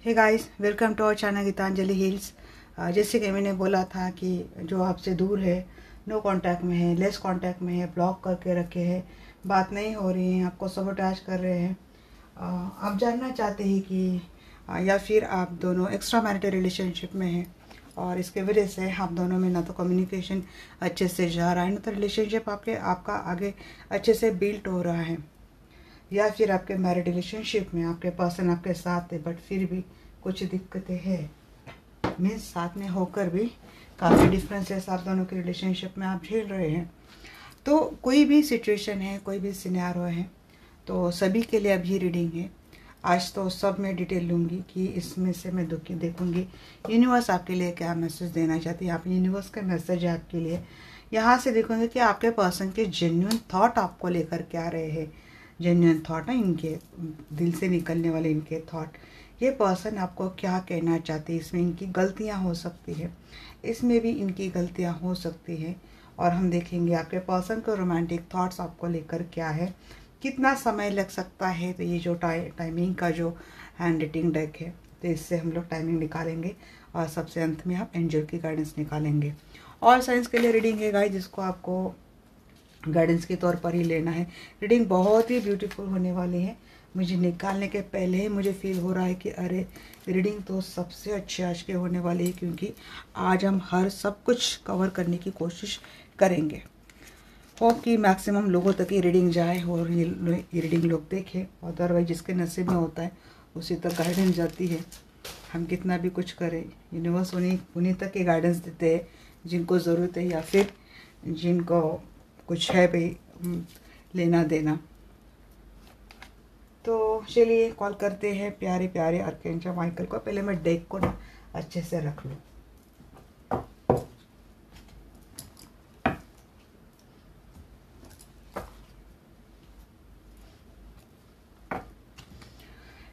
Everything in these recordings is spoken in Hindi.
Hey guys, welcome to our channel Geetanjali hills. जैसे कि मैंने बोला था कि जो आपसे दूर है, नो कांटेक्ट में है, लेस कांटेक्ट में है, ब्लॉक करके रखे हैं, बात नहीं हो रही है, आपको सबोटाज कर रहे हैं, आप जानना चाहते हैं कि या फिर आप दोनों एक्स्ट्रा मैरिटल रिलेशनशिप में हैं और इसके वजह से आप दोनों में ना तो कम्युनिकेशन अच्छे से जा रहा है, ना तो रिलेशनशिप आपका आगे अच्छे से बिल्ड हो रहा है, या फिर आपके मैरिड रिलेशनशिप में आपके पर्सन आपके साथ है बट फिर भी कुछ दिक्कतें हैं, मीन्स साथ में होकर भी काफ़ी डिफरेंसेस आप दोनों के रिलेशनशिप में आप झेल रहे हैं। तो कोई भी सिचुएशन है, कोई भी सिनेरियो है, तो सभी के लिए अब ये रीडिंग है। आज तो सब मैं डिटेल लूँगी कि इसमें से मैं देखूँगी यूनिवर्स आपके लिए क्या मैसेज देना चाहती है। आप यूनिवर्स का मैसेज है आपके लिए, यहाँ से देखोगे कि आपके पर्सन के जेन्युइन थॉट आपको लेकर क्या रहे हैं। जेन्युइन थॉट है, इनके दिल से निकलने वाले इनके थॉट, ये पर्सन आपको क्या कहना चाहती है। इसमें इनकी गलतियाँ हो सकती है, इसमें भी इनकी गलतियाँ हो सकती है, और हम देखेंगे आपके पर्सन को रोमांटिक थॉट्स आपको लेकर क्या है, कितना समय लग सकता है। तो ये जो टाइमिंग का जो हैंड राइटिंग डेक है, तो इससे हम लोग टाइमिंग निकालेंगे और सबसे अंत में आप एंजल की गाइडेंस निकालेंगे। और साइंस के लिए रीडिंग है गाइस, जिसको आपको गाइडेंस के तौर पर ही लेना है। रीडिंग बहुत ही ब्यूटीफुल होने वाली है। मुझे निकालने के पहले ही मुझे फील हो रहा है कि अरे रीडिंग तो सबसे अच्छी आज के होने वाली है, क्योंकि आज हम हर सब कुछ कवर करने की कोशिश करेंगे। होप कि मैक्सिमम लोगों तक ये रीडिंग जाए और ये रीडिंग लोग देखें। अदरवाइज जिसके नसीब में होता है उसी तक गाइडेंस जाती है। हम कितना भी कुछ करें, यूनिवर्स उन्हीं तक ये गाइडेंस देते हैं जिनको ज़रूरत है, या फिर जिनको कुछ है भाई लेना देना। तो चलिए कॉल करते हैं प्यारे प्यारे आर्कएंजल माइकल को। पहले मैं डेक को ना अच्छे से रख लूँ।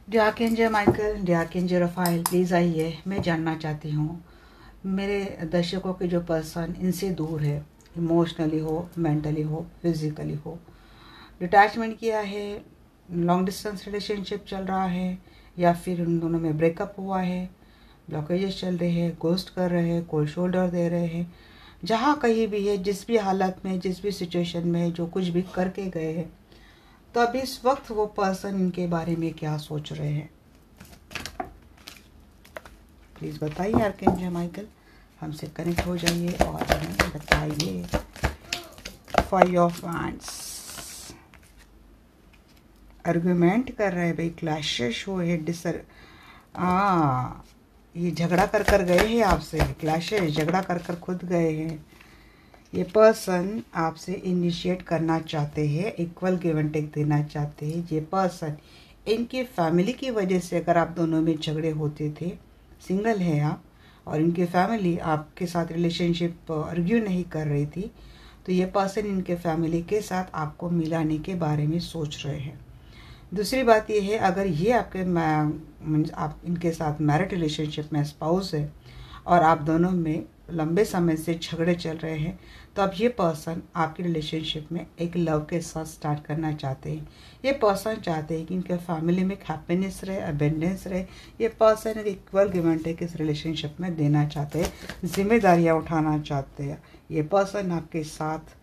Dear archangel Michael, dear archangel Raphael, please आइए। मैं जानना चाहती हूँ मेरे दर्शकों के जो पर्सन इनसे दूर है, इमोशनली हो, मेंटली हो, फिजिकली हो, डिटैचमेंट किया है, लॉन्ग डिस्टेंस रिलेशनशिप चल रहा है, या फिर उन दोनों में ब्रेकअप हुआ है, ब्लॉकेजेस चल रहे हैं, गोस्ट कर रहे हैं, कोल्ड शोल्डर दे रहे हैं, जहाँ कहीं भी है, जिस भी हालत में, जिस भी सिचुएशन में, जो कुछ भी करके गए हैं, तो अब इस वक्त वो पर्सन इनके बारे में क्या सोच रहे हैं, प्लीज़ बताइए आर्कएंजल माइकल। हमसे कनेक्ट हो जाइए और हमें बताइए। फाइव ऑफ वांड्स, आर्गुमेंट कर रहे हैं भाई, क्लैशेस हुए हैं, ये झगड़ा कर गए हैं आपसे, क्लैशेस झगड़ा कर खुद गए हैं। ये पर्सन आपसे इनिशिएट करना चाहते हैं, इक्वल गिव एंड टेक देना चाहते हैं। ये पर्सन इनकी फैमिली की वजह से, अगर आप दोनों में झगड़े होते थे, सिंगल है आप और इनकी फैमिली आपके साथ रिलेशनशिप आर्ग्यू नहीं कर रही थी, तो ये पर्सन इनके फैमिली के साथ आपको मिलाने के बारे में सोच रहे हैं। दूसरी बात ये है, अगर ये आप इनके साथ मैरिड रिलेशनशिप में स्पाउस है और आप दोनों में लंबे समय से झगड़े चल रहे हैं, तो अब ये पर्सन आपकी रिलेशनशिप में एक लव के साथ स्टार्ट करना चाहते हैं। ये पर्सन चाहते हैं कि इनके फैमिली में हैप्पीनेस रहे, अबेंडेंस रहे। ये पर्सन एक इक्वल गिव एंड टेक इस रिलेशनशिप में देना चाहते हैं, जिम्मेदारियाँ उठाना चाहते हैं। ये पर्सन आपके साथ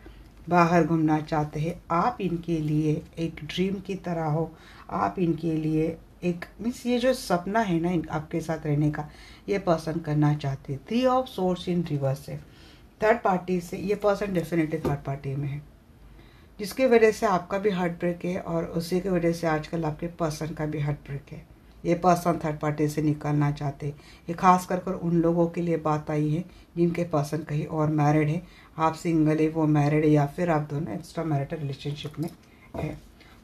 बाहर घूमना चाहते हैं। आप इनके लिए एक ड्रीम की तरह हो, आप इनके लिए एक मीन्स ये जो सपना है ना आपके साथ रहने का, ये पर्सन करना चाहते हैं। 3 ऑफ सोर्स इन रिवर्स है। थर्ड पार्टी से ये पर्सन डेफिनेटली थर्ड पार्टी में है, जिसकी वजह से आपका भी हार्ट ब्रेक है और उसी की वजह से आजकल आपके पर्सन का भी हार्ट ब्रेक है। ये पर्सन थर्ड पार्टी से निकलना चाहते हैं। ये खास कर उन लोगों के लिए बात आई है जिनके पर्सन कहीं और मैरिड है, आप सिंगल है, वो मैरिड है, या फिर आप दोनों एक्स्ट्रा मैरिटल रिलेशनशिप में है।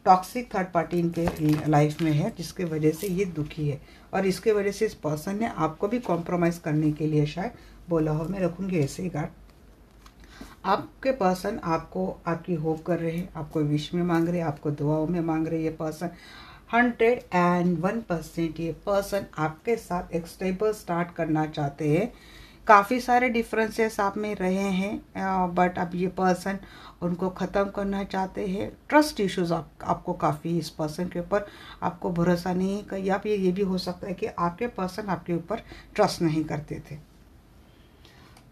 टॉक्सिक थर्ड पार्टी इनके लाइफ में है, जिसके वजह से ये दुखी है, और इसके वजह से इस पर्सन ने आपको भी कॉम्प्रोमाइज़ करने के लिए शायद बोला हो। मैं रखूँगी ऐसे ही गार्ड। आपके पर्सन आपको आपकी होप कर रहे हैं, आपको विश में मांग रहे हैं, आपको दुआओं में मांग रहे हैं। ये पर्सन 101% ये पर्सन आपके साथ एक स्टेबल स्टार्ट करना चाहते हैं, काफ़ी सारे डिफरेंसेस आप में रहे हैं, बट अब ये पर्सन उनको ख़त्म करना चाहते हैं। ट्रस्ट इश्यूज आपको काफ़ी इस पर्सन के ऊपर आपको भरोसा नहीं है, या फिर ये भी हो सकता है कि आपके पर्सन आपके ऊपर ट्रस्ट नहीं करते थे।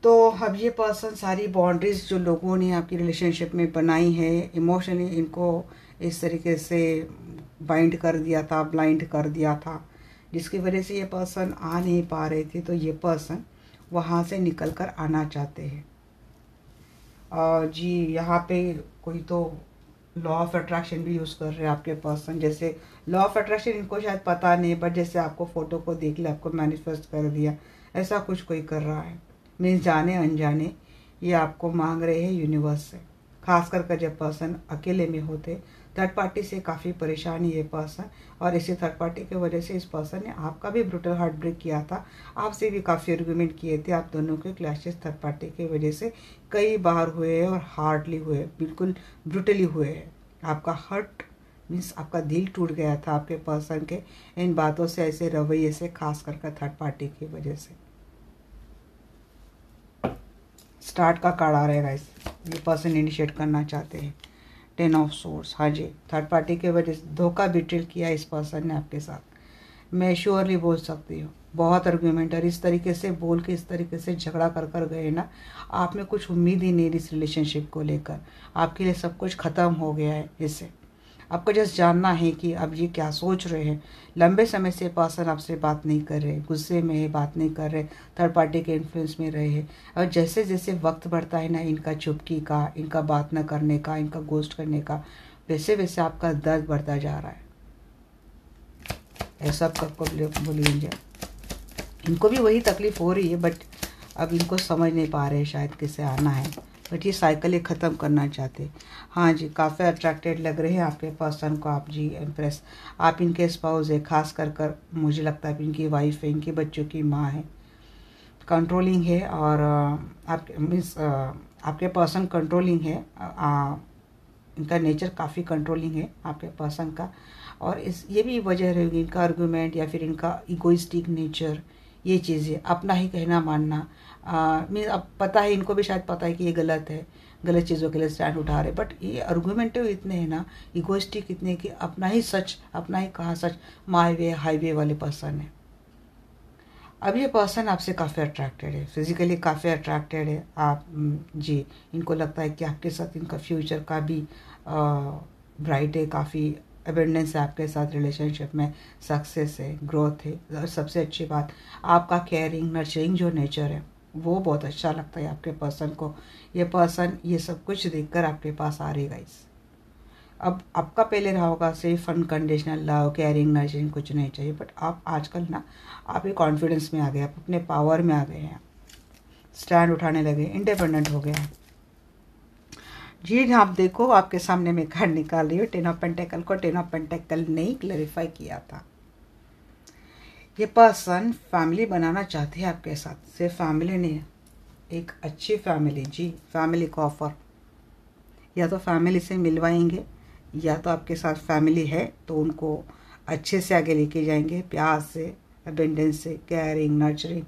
तो अब ये पर्सन सारी बाउंड्रीज जो लोगों ने आपकी रिलेशनशिप में बनाई है, इमोशनली इनको इस तरीके से बाइंड कर दिया था, ब्लाइंड कर दिया था, जिसकी वजह से ये पर्सन आ नहीं पा रहे थे। तो ये पर्सन वहाँ से निकल कर आना चाहते हैं। और जी यहाँ पे कोई तो लॉ ऑफ अट्रैक्शन भी यूज़ कर रहे हैं आपके पर्सन। जैसे लॉ ऑफ अट्रैक्शन इनको शायद पता नहीं, बट जैसे आपको फ़ोटो को देख लिया, आपको मैनिफेस्ट कर दिया, ऐसा कुछ कोई कर रहा है। मीन्स जाने अनजाने ये आपको मांग रहे हैं यूनिवर्स से। खास कर जब पर्सन अकेले में होते, थर्ड पार्टी से काफ़ी परेशान है ये पर्सन, और इसी थर्ड पार्टी की वजह से इस पर्सन ने आपका भी ब्रूटल हार्ट ब्रेक किया था, आपसे भी काफ़ी आर्गुमेंट किए थे। आप दोनों के क्लैशेस थर्ड पार्टी की वजह से कई बार हुए हैं, और हार्डली हुए, बिल्कुल ब्रूटली हुए हैं। आपका हर्ट मीन्स आपका दिल टूट गया था आपके पर्सन के इन बातों से, ऐसे रवैये से, खास कर थर्ड पार्टी की वजह से। स्टार्ट का कार्ड आ रहेगा इस, ये पर्सन इनिशिएट करना चाहते हैं। 10 ऑफ सोर्स, हाँ जी, थर्ड पार्टी के वजह से धोखा बिट्रेल किया इस पर्सन ने आपके साथ। मैं श्योरली बोल सकती हूँ बहुत आर्गुमेंट, और इस तरीके से बोल के, इस तरीके से झगड़ा कर गए ना, आप में कुछ उम्मीद ही नहीं इस रिलेशनशिप को लेकर। आपके लिए सब कुछ ख़त्म हो गया है इससे। आपको जस्ट जानना है कि अब ये क्या सोच रहे हैं। लंबे समय से पर्सन आपसे बात नहीं कर रहे, गुस्से में है, बात नहीं कर रहे, थर्ड पार्टी के इन्फ्लुएंस में रहे हैं। और जैसे जैसे वक्त बढ़ता है ना, इनका चुपकी का, इनका बात न करने का, इनका गोस्ट करने का, वैसे वैसे आपका दर्द बढ़ता जा रहा है। ऐसा आपको बोलिए, इनको भी वही तकलीफ हो रही है, बट अब इनको समझ नहीं पा रहे शायद किससे आना है, बट ये साइकिल ही ख़त्म करना चाहते। हाँ जी, काफ़ी अट्रैक्टेड लग रहे हैं आपके पर्सन को आप जी, इम्प्रेस। आप इनके स्पाउस है, खास कर मुझे लगता है इनकी वाइफ है, इनके बच्चों की माँ है, कंट्रोलिंग है, और आप मीन्स आपके पर्सन कंट्रोलिंग है। इनका नेचर काफ़ी कंट्रोलिंग है आपके पर्सन का, और इस ये भी वजह रहेगी इनका आर्गूमेंट या फिर इनका इगोइस्टिक नेचर। ये चीज़ें अपना ही कहना मानना, मीन अब पता है, इनको भी शायद पता है कि ये गलत है, गलत चीज़ों के लिए स्टैंड उठा रहे, बट ये आर्गूमेंटिव इतने हैं ना, इगोइस्टिक इतने कि अपना ही सच, अपना ही कहा सच, माय वे हाईवे वाले पर्सन है। अब ये पर्सन आपसे काफ़ी अट्रैक्टेड है, फिजिकली काफ़ी अट्रैक्टेड है आप जी। इनको लगता है कि आपके साथ इनका फ्यूचर का भी ब्राइट है, काफ़ी अबेंडेंस है आपके साथ रिलेशनशिप में, सक्सेस है, ग्रोथ है, और सबसे अच्छी बात आपका केयरिंग नर्चरिंग जो नेचर है वो बहुत अच्छा लगता है आपके पर्सन को। ये पर्सन ये सब कुछ देखकर आपके पास आ रही गाइस। अब आपका पहले रहा होगा सिर्फ अनकंडीशनल लव, केयरिंग नर्चरिंग कुछ नहीं चाहिए, बट आप आजकल ना आप ये कॉन्फिडेंस में आ गए, आप अपने पावर में आ गए हैं, स्टैंड उठाने लगे, इंडिपेंडेंट हो गए हैं जी। आप देखो आपके सामने मैं कार्ड निकाल रही हूँ 10 ऑफ पेंटेकल को 10 ऑफ पेंटेकल ने क्लैरिफाई किया था। ये पर्सन फैमिली बनाना चाहते हैं आपके साथ, सिर्फ फैमिली नहीं, एक अच्छी फैमिली जी। फैमिली का ऑफर, या तो फैमिली से मिलवाएंगे, या तो आपके साथ फैमिली है तो उनको अच्छे से आगे लेके जाएंगे, प्यार से, अबेंडेंस से, केयरिंग नर्चरिंग,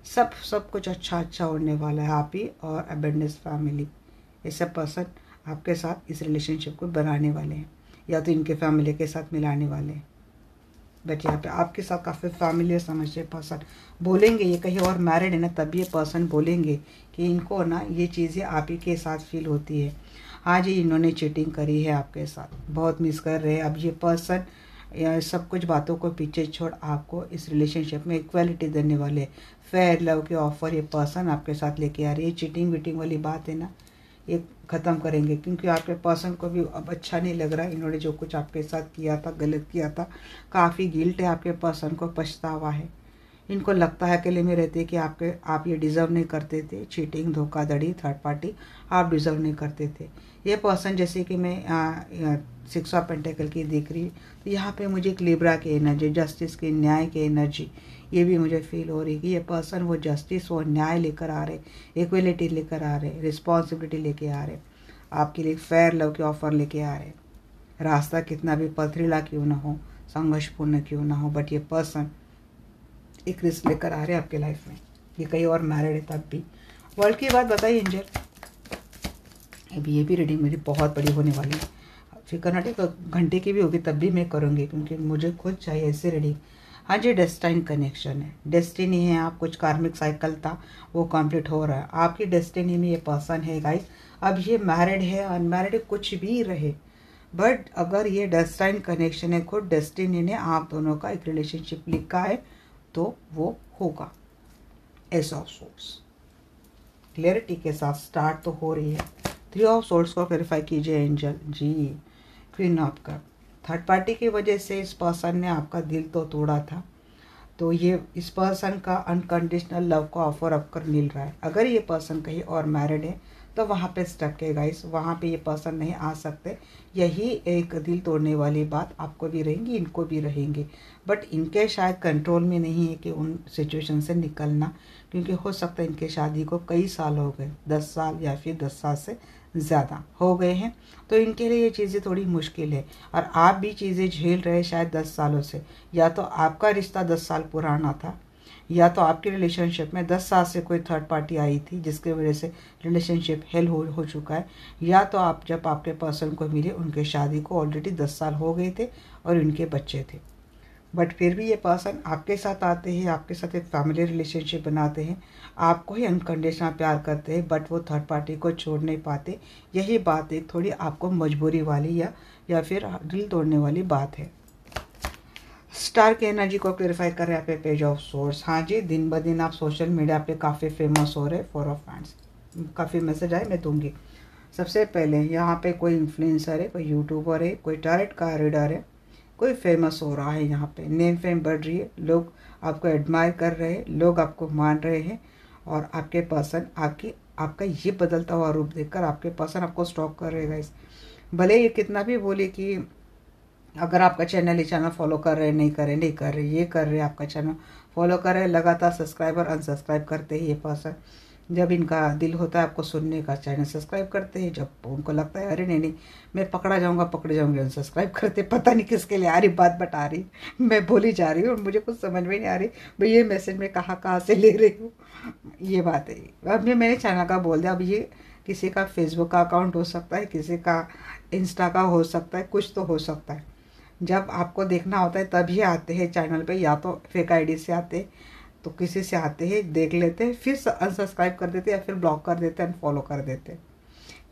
सब कुछ अच्छा होने वाला है आप ही और अबेंडेंस फैमिली। ये सब पर्सन आपके साथ इस रिलेशनशिप को बनाने वाले हैं, या तो इनके फैमिली के साथ मिलाने वाले हैं, बट यहाँ पे आपके साथ काफ़ी फैमिली समझते पर्सन बोलेंगे। ये कहीं और मैरिड है ना, तब ये पर्सन बोलेंगे कि इनको ना ये चीज़ें आप ही के साथ फील होती है। हाँ जी, इन्होंने चीटिंग करी है आपके साथ, बहुत मिस कर रहे हैं। अब ये पर्सन सब कुछ बातों को पीछे छोड़ आपको इस रिलेशनशिप में इक्वालिटी देने वाले, फेयर लव के ऑफर ये पर्सन आपके साथ लेके आ रही है। चीटिंग वीटिंग वाली बात है ना, ये ख़त्म करेंगे, क्योंकि आपके पर्सन को भी अब अच्छा नहीं लग रहा, इन्होंने जो कुछ आपके साथ किया था, गलत किया था, काफ़ी गिल्ट है आपके पर्सन को, पछतावा है। इनको लगता है अकेले में रहते कि आप ये डिज़र्व नहीं करते थे, चीटिंग, धोखाधड़ी, थर्ड पार्टी आप डिज़र्व नहीं करते थे। ये पर्सन जैसे कि मैं 6 ऑफ पेंटेकल की देख रही, तो यहाँ पे मुझे एक लिब्रा की एनर्जी, जस्टिस की, न्याय की एनर्जी, ये भी मुझे फील हो रही कि ये पर्सन वो जस्टिस, वो न्याय लेकर आ रहे, इक्वलिटी लेकर आ रहे, रिस्पॉन्सिबिलिटी लेके आ रहे, आपके लिए फेयर लव के ऑफर लेके आ रहे। रास्ता कितना भी पथरीला क्यों ना हो, संघर्षपूर्ण क्यों ना हो, बट ये पर्सन एक रिस्क लेकर आ रहे हैं आपके लाइफ में। ये कहीं और मैरिड है तब भी। वर्ल्ड की बात बताइए एंजल। अभी ये भी रीडिंग मेरी बहुत बड़ी होने वाली है, फिर कर्नाटक घंटे की भी होगी तब भी मैं करूँगी, क्योंकि मुझे खुद चाहिए ऐसे रीडिंग। हाँ जी, डेस्टाइन कनेक्शन है, डेस्टिनी है। आप कुछ कार्मिक साइकिल था वो कंप्लीट हो रहा है, आपकी डेस्टिनी में ये पर्सन है गाइस। अब ये मैरिड है, अनमैरिड है, कुछ भी रहे, बट अगर ये डेस्टाइन कनेक्शन है, खुद डेस्टिनी ने आप दोनों का एक रिलेशनशिप लिखा है तो वो होगा। एस ऑफ सोर्स क्लियरिटी के साथ स्टार्ट तो हो रही है। 3 ऑफ सोर्स को क्लैरिफाई कीजिए angel ji. Queen of cup, third party की वजह से इस पर्सन ने आपका दिल तो तोड़ा था, तो ये इस पर्सन का अनकंडीशनल लव का ऑफर आपको मिल रहा है। अगर ये पर्सन कहीं और मैरिड है तो वहाँ पे स्टक है गाइस, वहाँ पे ये पर्सन नहीं आ सकते। यही एक दिल तोड़ने वाली बात आपको भी रहेंगी, इनको भी रहेंगी, बट इनके शायद कंट्रोल में नहीं है कि उन सिचुएशन से निकलना, क्योंकि हो सकता है इनके शादी को कई साल हो गए, 10 साल या फिर 10 साल से ज़्यादा हो गए हैं, तो इनके लिए ये चीज़ें थोड़ी मुश्किल है। और आप भी चीज़ें झेल रहे शायद 10 सालों से, या तो आपका रिश्ता 10 साल पुराना था, या तो आपके रिलेशनशिप में 10 साल से कोई थर्ड पार्टी आई थी जिसकी वजह से रिलेशनशिप हेल हो चुका है, या तो आप जब आपके पर्सन को मिले उनके शादी को ऑलरेडी 10 साल हो गए थे और उनके बच्चे थे, बट फिर भी ये पर्सन आपके साथ आते हैं, आपके साथ एक फैमिली रिलेशनशिप बनाते हैं, आपको ही अनकंडीशनल प्यार करते हैं, बट वो थर्ड पार्टी को छोड़ नहीं पाते। यही बात एक थोड़ी आपको मजबूरी वाली या फिर दिल तोड़ने वाली बात है। स्टार की एनर्जी को क्लेरिफाई कर रहे हैं पे पेज ऑफ सोर्स। हाँ जी, दिन ब दिन आप सोशल मीडिया पे काफ़ी फेमस हो रहे। 4 ऑफ हैंड्स, काफ़ी मैसेज आए, मैं दूंगी। सबसे पहले यहाँ पे कोई इन्फ्लुएंसर है, कोई यूट्यूबर है, कोई टैरेट का रीडर है, कोई फेमस हो रहा है। यहाँ पे नेम फेम बढ़ रही है, लोग आपको एडमायर कर रहे हैं, लोग आपको मान रहे हैं, और आपके पर्सन आपका ये बदलता हुआ रूप देखकर आपके पर्सन आपको स्टॉक कर रहेगा। इस भले ये कितना भी बोले कि अगर आपका चैनल ये चैनल फॉलो कर रहे नहीं कर रहे ये कर रहे, आपका चैनल फॉलो कर रहे, लगातार सब्सक्राइबर अनसब्सक्राइब करते हैं ये पर्सन। जब इनका दिल होता है आपको सुनने का, चैनल सब्सक्राइब करते हैं, जब उनको लगता है अरे नहीं मैं पकड़े जाऊंगे अनसब्सक्राइब करते। पता नहीं किसके लिए आ रही बात बता रही, मैं बोली जा रही हूँ और मुझे कुछ समझ में नहीं आ रही भाई ये मैसेज मैं कहाँ से ले रही हूँ। ये बात है। अब ये मैंने चैनल का बोल दिया, अब ये किसी का फेसबुक का अकाउंट हो सकता है, किसी का इंस्टा का हो सकता है, कुछ तो हो सकता है। जब आपको देखना होता है तभी आते हैं चैनल पे, या तो फेक आईडी से आते हैं तो किसी से आते हैं, देख लेते हैं, फिर अनसब्सक्राइब कर देते हैं या फिर ब्लॉक कर देते हैं, अनफॉलो कर देते हैं।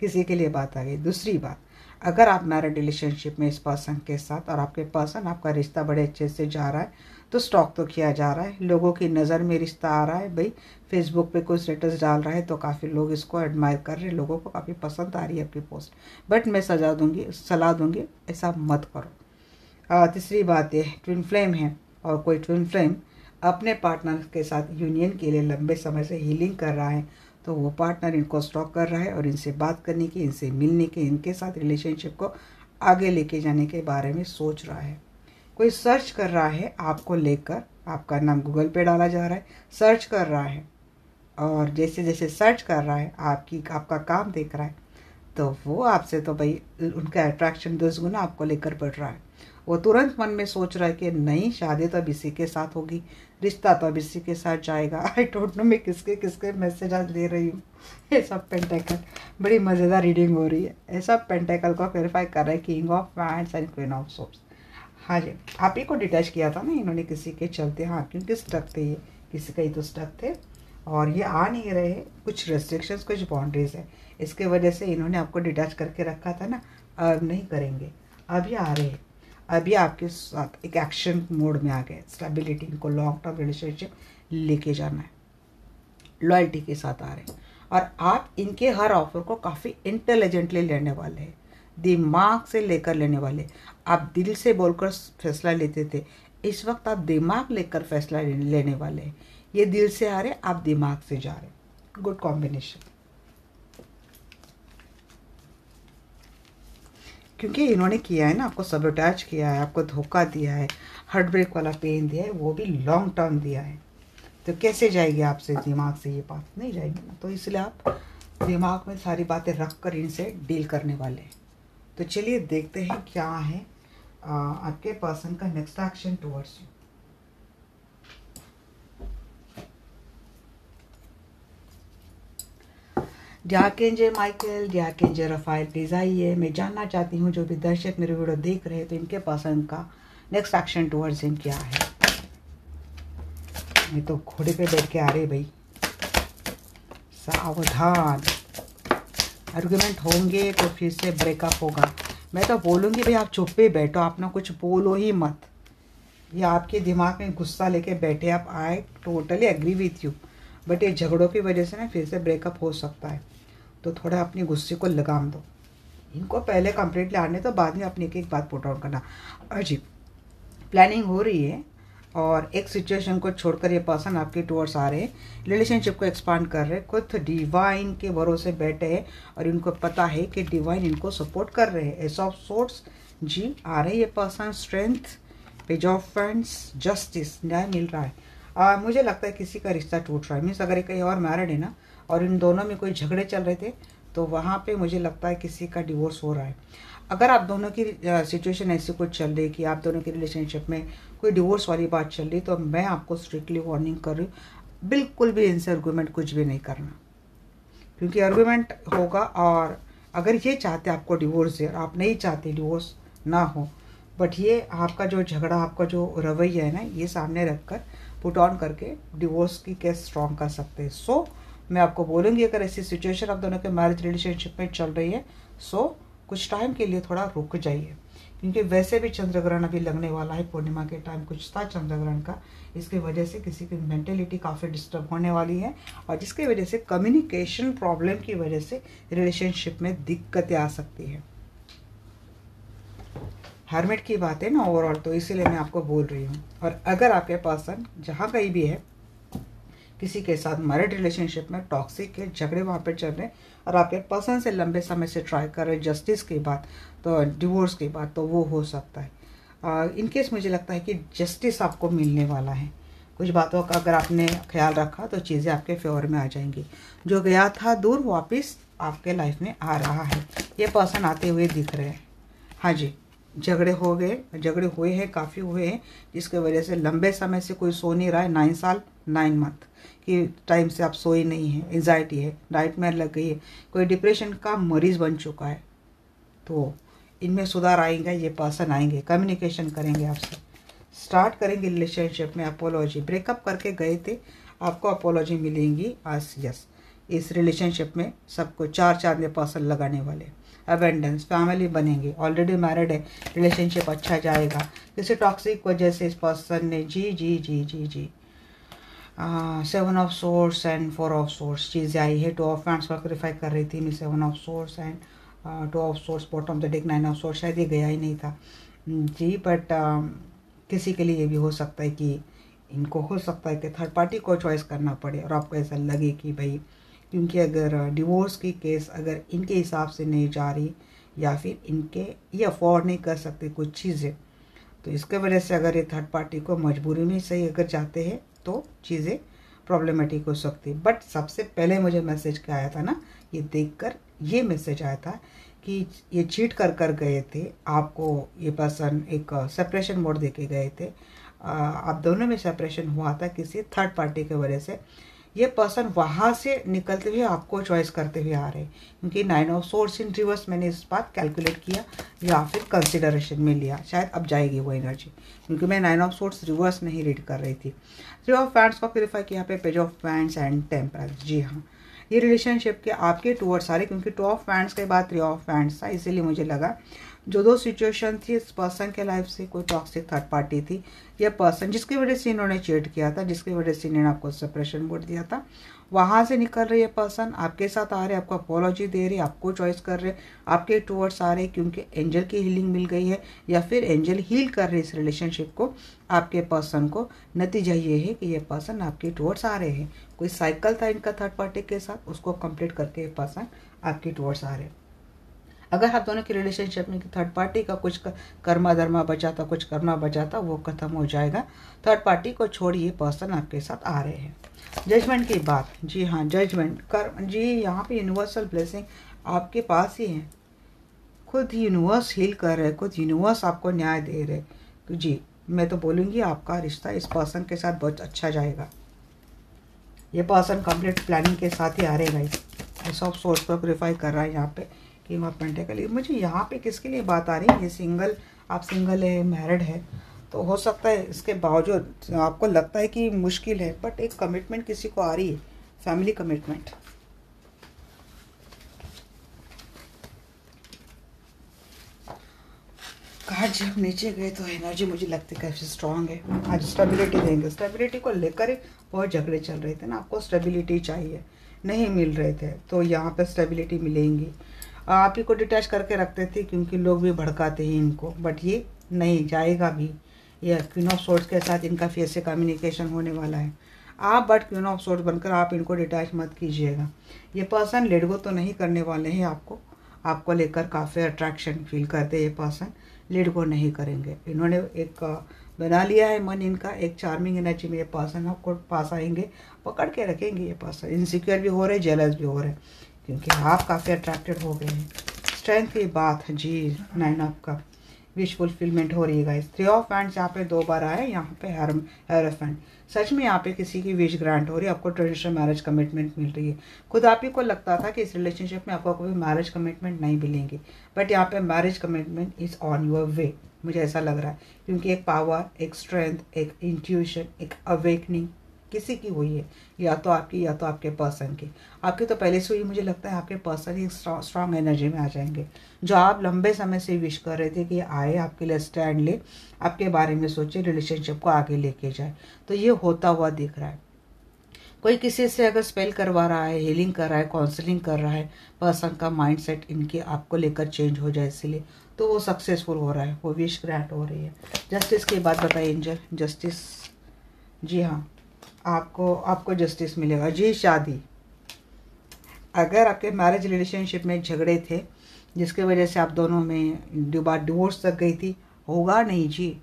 किसी के लिए बात आ गई। दूसरी बात, अगर आप मैरिड रिलेशनशिप में इस पर्सन के साथ और आपके पर्सन आपका रिश्ता बड़े अच्छे से जा रहा है तो स्टॉक तो किया जा रहा है, लोगों की नज़र में रिश्ता आ रहा है। भाई फेसबुक पे कोई स्टेटस डाल रहा है तो काफ़ी लोग इसको एडमायर कर रहे हैं, लोगों को काफ़ी पसंद आ रही है आपकी पोस्ट, बट मैं सलाह दूंगी ऐसा मत करो। तीसरी बात है, ट्विन फ्लेम है और कोई ट्विन फ्लेम अपने पार्टनर के साथ यूनियन के लिए लंबे समय से हीलिंग कर रहा है, तो वो पार्टनर इनको स्टॉक कर रहा है और इनसे बात करने की, इनसे मिलने के, इनके साथ रिलेशनशिप को आगे लेके जाने के बारे में सोच रहा है। कोई सर्च कर रहा है आपको लेकर, आपका नाम गूगल पे डाला जा रहा है, सर्च कर रहा है, और जैसे जैसे सर्च कर रहा है आपका काम देख रहा है, तो वो आपसे तो भाई उनका अट्रैक्शन 10 गुना आपको लेकर बढ़ रहा है। वो तुरंत मन में सोच रहा है कि नहीं शादी तो अब इसी के साथ होगी, रिश्ता तो अब इसी के साथ जाएगा। आई डोंट नो मैं किसके किसके मैसेज आज ले रही हूँ। ये सब पेंटेकल, बड़ी मज़ेदार रीडिंग हो रही है। ऐसा पेंटेकल को क्लैरिफाई कर रहा है king of wands and queen of swords. हाँ जी, आप ही को डिटैच किया था ना इन्होंने किसी के चलते। हाँ, क्योंकि स्टक थे ये, किसी का ही तो स्टक थे और ये आ नहीं रहे। कुछ रेस्ट्रिक्शंस, कुछ बाउंड्रीज है, इसके वजह से इन्होंने आपको डिटैच करके रखा था ना। अब नहीं करेंगे, अभी आ रहे हैं, अभी आपके साथ एक एक्शन मोड में आ गए। स्टेबिलिटी, इनको लॉन्ग टर्म रिलेशनशिप लेके जाना है, लॉयल्टी के साथ आ रहे हैं, और आप इनके हर ऑफर को काफ़ी इंटेलिजेंटली लेने वाले हैं, दिमाग से लेकर लेने वाले। आप दिल से बोलकर फैसला लेते थे, इस वक्त आप दिमाग लेकर फैसला लेने वाले हैं। ये दिल से आ रहे, आप दिमाग से जा रहे। गुड कॉम्बिनेशन, क्योंकि इन्होंने किया है ना, आपको सबोटाज किया है, आपको धोखा दिया है, हार्ट ब्रेक वाला पेन दिया है, वो भी लॉन्ग टर्म दिया है। तो कैसे जाएगी आपसे दिमाग से, ये बात नहीं जाएगी ना। तो इसलिए आप दिमाग में सारी बातें रख कर इनसे डील करने वाले हैं। तो चलिए देखते हैं क्या है आपके पर्सन का next action towards you. Dear archangel Michael, dear archangel Raphael, please आइए। मैं जानना चाहती हूँ जो भी दर्शक मेरे वीडियो देख रहे हैं तो इनके पसंद का नेक्स्ट एक्शन टुवर्ड्स हिम क्या है। मैं तो घोड़े पे बैठ के आ रही भाई। सावधान, आर्गुमेंट होंगे तो फिर से ब्रेकअप होगा। मैं तो बोलूँगी भाई आप चुप पे बैठो, आप ना कुछ बोलो ही मत। ये आपके दिमाग में गुस्सा लेके बैठे आप। I totally agree with you, but ये झगड़ों की वजह से ना फिर से ब्रेकअप हो सकता है। तो थोड़ा अपनी गुस्से को लगाम दो। इनको पहले कंप्लीटली आने तो बाद में अपनी एक एक बात पुट आउट करना। अजीब प्लानिंग हो रही है और एक सिचुएशन को छोड़कर ये पर्सन आपके टुवर्ड्स आ रहे हैं, रिलेशनशिप को एक्सपांड कर रहे हैं, खुद डिवाइन के भरोसे बैठे हैं और इनको पता है कि डिवाइन इनको सपोर्ट कर रहे हैं। एस ऑफ सोर्ट्स जी आ रहे हैं ये person, strength, page of friends, justice, न्याय मिल रहा है। मुझे लगता है किसी का रिश्ता टूट रहा है। मीन्स अगर कहीं और मैरिड है ना और इन दोनों में कोई झगड़े चल रहे थे तो वहाँ पे मुझे लगता है किसी का डिवोर्स हो रहा है। अगर आप दोनों की सिचुएशन ऐसी कुछ चल रही कि आप दोनों की रिलेशनशिप में कोई डिवोर्स वाली बात चल रही तो मैं आपको स्ट्रिक्टली वार्निंग कर रही हूँ, बिल्कुल भी इनसे आर्गूमेंट कुछ भी नहीं करना, क्योंकि आर्गूमेंट होगा। और अगर ये चाहते आपको डिवोर्स दे और आप नहीं चाहते डिवोर्स ना हो, बट ये आपका जो झगड़ा, आपका जो रवैया है ना, ये सामने रखकर पुट ऑन करके डिवोर्स की केस स्ट्रॉन्ग कर सकते हैं। सो मैं आपको बोलूँगी अगर ऐसी सिचुएशन आप दोनों के मैरिज रिलेशनशिप में चल रही है सो कुछ टाइम के लिए थोड़ा रुक जाइए, क्योंकि वैसे भी चंद्रग्रहण अभी लगने वाला है। पूर्णिमा के टाइम कुछ था चंद्रग्रहण का, इसकी वजह से किसी की मेंटेलिटी काफ़ी डिस्टर्ब होने वाली है और जिसकी वजह से कम्युनिकेशन प्रॉब्लम की वजह से रिलेशनशिप में दिक्कतें आ सकती है। हर्मिट की बात है ना ओवरऑल, तो इसीलिए मैं आपको बोल रही हूँ। और अगर आपके पर्सन जहाँ कहीं भी है किसी के साथ मैरिड रिलेशनशिप में टॉक्सिक के झगड़े वहाँ पे चल रहे हैं और आपके पर्सन से लंबे समय से ट्राई कर रहे जस्टिस की बात, तो डिवोर्स की बात, तो वो हो सकता है। इनकेस मुझे लगता है कि जस्टिस आपको मिलने वाला है। कुछ बातों का अगर आपने ख्याल रखा तो चीज़ें आपके फेवर में आ जाएंगी। जो गया था दूर वापस आपके लाइफ में आ रहा है। ये पर्सन आते हुए दिख रहे हैं। हाँ जी, झगड़े हुए हैं, काफ़ी हुए हैं, जिसके वजह से लंबे समय से कोई सो नहीं रहा है। 9 साल 9 मंथ की टाइम से आप सोए नहीं हैं, एंजाइटी है, नाइटमेयर लग गई है, कोई डिप्रेशन का मरीज बन चुका है। तो इनमें सुधार आएंगे, ये पर्सन आएंगे, कम्युनिकेशन करेंगे आपसे, स्टार्ट करेंगे रिलेशनशिप में। अपोलॉजी, ब्रेकअप करके गए थे, आपको अपोलॉजी मिलेंगी आज। यस, इस रिलेशनशिप में सबको 4 चांद पर्सन लगाने वाले। अबेंडेंस, फैमिली बनेंगे, ऑलरेडी मैरिड है, रिलेशनशिप अच्छा जाएगा। किसी टॉक्सिक वजह से इस पर्सन ने जी जी जी जी जी 7 of source and 4 of source चीज़ें आई है। 2 ऑफ हैंड्स को क्लिफाई कर रही थी मैं, 7 of source and 2 of source, bottom the deck 9 of source. शायद ये गया ही नहीं था जी, बट किसी के लिए ये भी हो सकता है कि इनको हो सकता है कि थर्ड पार्टी को चॉइस करना पड़े और आपको ऐसा लगे कि भाई, क्योंकि अगर डिवोर्स की केस अगर इनके हिसाब से नहीं जा रही या फिर इनके ये अफोर्ड नहीं कर सकते कुछ चीज़ें, तो इसके वजह से अगर ये थर्ड पार्टी को मजबूरी में सही अगर जाते हैं तो चीज़ें प्रॉब्लमेटिक हो सकती। बट सबसे पहले मुझे मैसेज क्या आया था ना, ये देखकर ये मैसेज आया था कि ये चीट कर कर गए थे आपको, ये पर्सन एक सेपरेशन मोड दे के गए थे। आप दोनों में सेपरेशन हुआ था किसी थर्ड पार्टी की वजह से। ये पर्सन वहाँ से निकलते हुए आपको चॉइस करते हुए आ रहे हैं, क्योंकि 9 ऑफ सोर्स इन रिवर्स मैंने इस बात कैलकुलेट किया या फिर कंसिडरेशन में लिया। शायद अब जाएगी वो एनर्जी, क्योंकि मैं 9 ऑफ सोर्स रिवर्स नहीं रीड कर रही थी। 3 ऑफ पैंट्स को क्लिफाई किया पे, page of pentacles and temperance. जी हाँ, ये रिलेशनशिप के आपके टूवर्ड्स आ रहे, क्योंकि 2 ऑफ पैंट्स के बाद 3 ऑफ पैंट्स था, इसीलिए मुझे लगा जो 2 सिचुएशन थी इस पर्सन के लाइफ से कोई टॉक्सिक थर्ड पार्टी थी। यह पर्सन जिसकी वजह से इन्होंने चीट किया था, जिसकी वजह से इन्होंने आपको सेपरेशन बोर्ड दिया था, वहाँ से निकल रही है पर्सन आपके साथ आ रहे, आपको अपोलॉजी दे रहे, आपको चॉइस कर रहे, आपके टूवर्ड्स आ रहे, क्योंकि एंजल की हीलिंग मिल गई है या फिर एंजल हील कर रहे इस रिलेशनशिप को आपके पर्सन को। नतीजा ये है कि ये पर्सन आपके टूवर्ड्स आ रहे हैं। कोई साइकिल था इनका थर्ड पार्टी के साथ, उसको कंप्लीट करके ये पर्सन आपके टूवर्ड्स आ रहे हैं। अगर आप दोनों की रिलेशनशिप में थर्ड पार्टी का कुछ कर्मा धर्मा बचा था, कुछ करना बचा था, वो खत्म हो जाएगा। थर्ड पार्टी को छोड़िए, पर्सन आपके साथ आ रहे हैं। जजमेंट की बात, जी हाँ, जजमेंट कर्म जी, यहाँ पे यूनिवर्सल ब्लेसिंग आपके पास ही है। खुद यूनिवर्स हील कर रहे, खुद यूनिवर्स आपको न्याय दे रहे। तो जी मैं तो बोलूँगी आपका रिश्ता इस पर्सन के साथ बहुत अच्छा जाएगा। ये पर्सन कंप्लीट प्लानिंग के साथ ही आ रहे गाइस। एस ऑफ सोर्स को क्लियरिफाई कर रहा है यहाँ पे कि वहाँ पेंटिकल। मुझे यहाँ पे किसके लिए बात आ रही है, ये सिंगल, आप सिंगल है, मैरिड है, तो हो सकता है इसके बावजूद आपको लगता है कि मुश्किल है, बट एक कमिटमेंट किसी को आ रही है, फैमिली कमिटमेंट। कार्ड जब नीचे गए तो एनर्जी मुझे लगती है काफ़ी स्ट्रांग है। आज स्टेबिलिटी देंगे, स्टेबिलिटी को लेकर ही बहुत झगड़े चल रहे थे ना, आपको स्टेबिलिटी चाहिए, नहीं मिल रहे थे, तो यहाँ पे स्टेबिलिटी मिलेंगी। आप ही को डिटैच करके रखते थे क्योंकि लोग भी भड़काते हैं इनको, बट ये नहीं जाएगा भी। ये क्वीन ऑफ सोर्ड्स के साथ इनका फिर से कम्युनिकेशन होने वाला है। आप बट क्वीन ऑफ सोर्ड्स बनकर आप इनको डिटैच मत कीजिएगा। ये पर्सन लेट गो तो नहीं करने वाले हैं, आपको लेकर काफ़ी अट्रैक्शन फील करते हैं। ये पर्सन लेट गो नहीं करेंगे, इन्होंने एक बना लिया है मन इनका, एक चार्मिंग एनर्जी में ये पर्सन आपको पास आएंगे, पकड़ के रखेंगे। ये पर्सन इनसिक्योर भी हो रहे, जेलस भी हो रहे, क्योंकि आप काफ़ी अट्रैक्टेड हो गए हैं। स्ट्रेंथ की बात है जी, 9 आपका विश फुलफिलमेंट हो रही है गाइस। 3 ऑफ हैंड्स यहाँ पे 2 बार आए, यहाँ पे हेरोफेंट। सच में यहाँ पे किसी की विश ग्रांट हो रही है, आपको ट्रेडिशनल मैरिज कमिटमेंट मिल रही है। खुद आप ही को लगता था कि इस रिलेशनशिप में आपको कभी मैरिज कमिटमेंट नहीं मिलेंगी, बट यहाँ पे marriage commitment is on your way, मुझे ऐसा लग रहा है, क्योंकि एक पावर, एक स्ट्रेंथ, एक इंट्यूशन, एक अवेकनिंग किसी की हुई है, या तो आपकी या तो आपके पर्सन की। आपकी तो पहले से हुई, मुझे लगता है आपके पर्सन ही स्ट्रांग एनर्जी में आ जाएंगे। जो आप लंबे समय से विश कर रहे थे कि आए, आपके लिए स्टैंड ले, आपके बारे में सोचे, रिलेशनशिप को आगे लेके जाए, तो ये होता हुआ दिख रहा है। कोई किसी से अगर स्पेल करवा रहा है, हीलिंग कर रहा है, काउंसलिंग कर रहा है, पर्सन का माइंडसेट इनके आपको लेकर चेंज हो जाए, इसलिए तो वो सक्सेसफुल हो रहा है, वो विश ग्रांट हो रही है। जस्टिस की बात बताइए एंजल, जस्टिस, जी हाँ, आपको जस्टिस मिलेगा जी। शादी, अगर आपके मैरिज रिलेशनशिप में झगड़े थे जिसकी वजह से आप दोनों में बात डिवोर्स तक गई थी, होगा नहीं जी।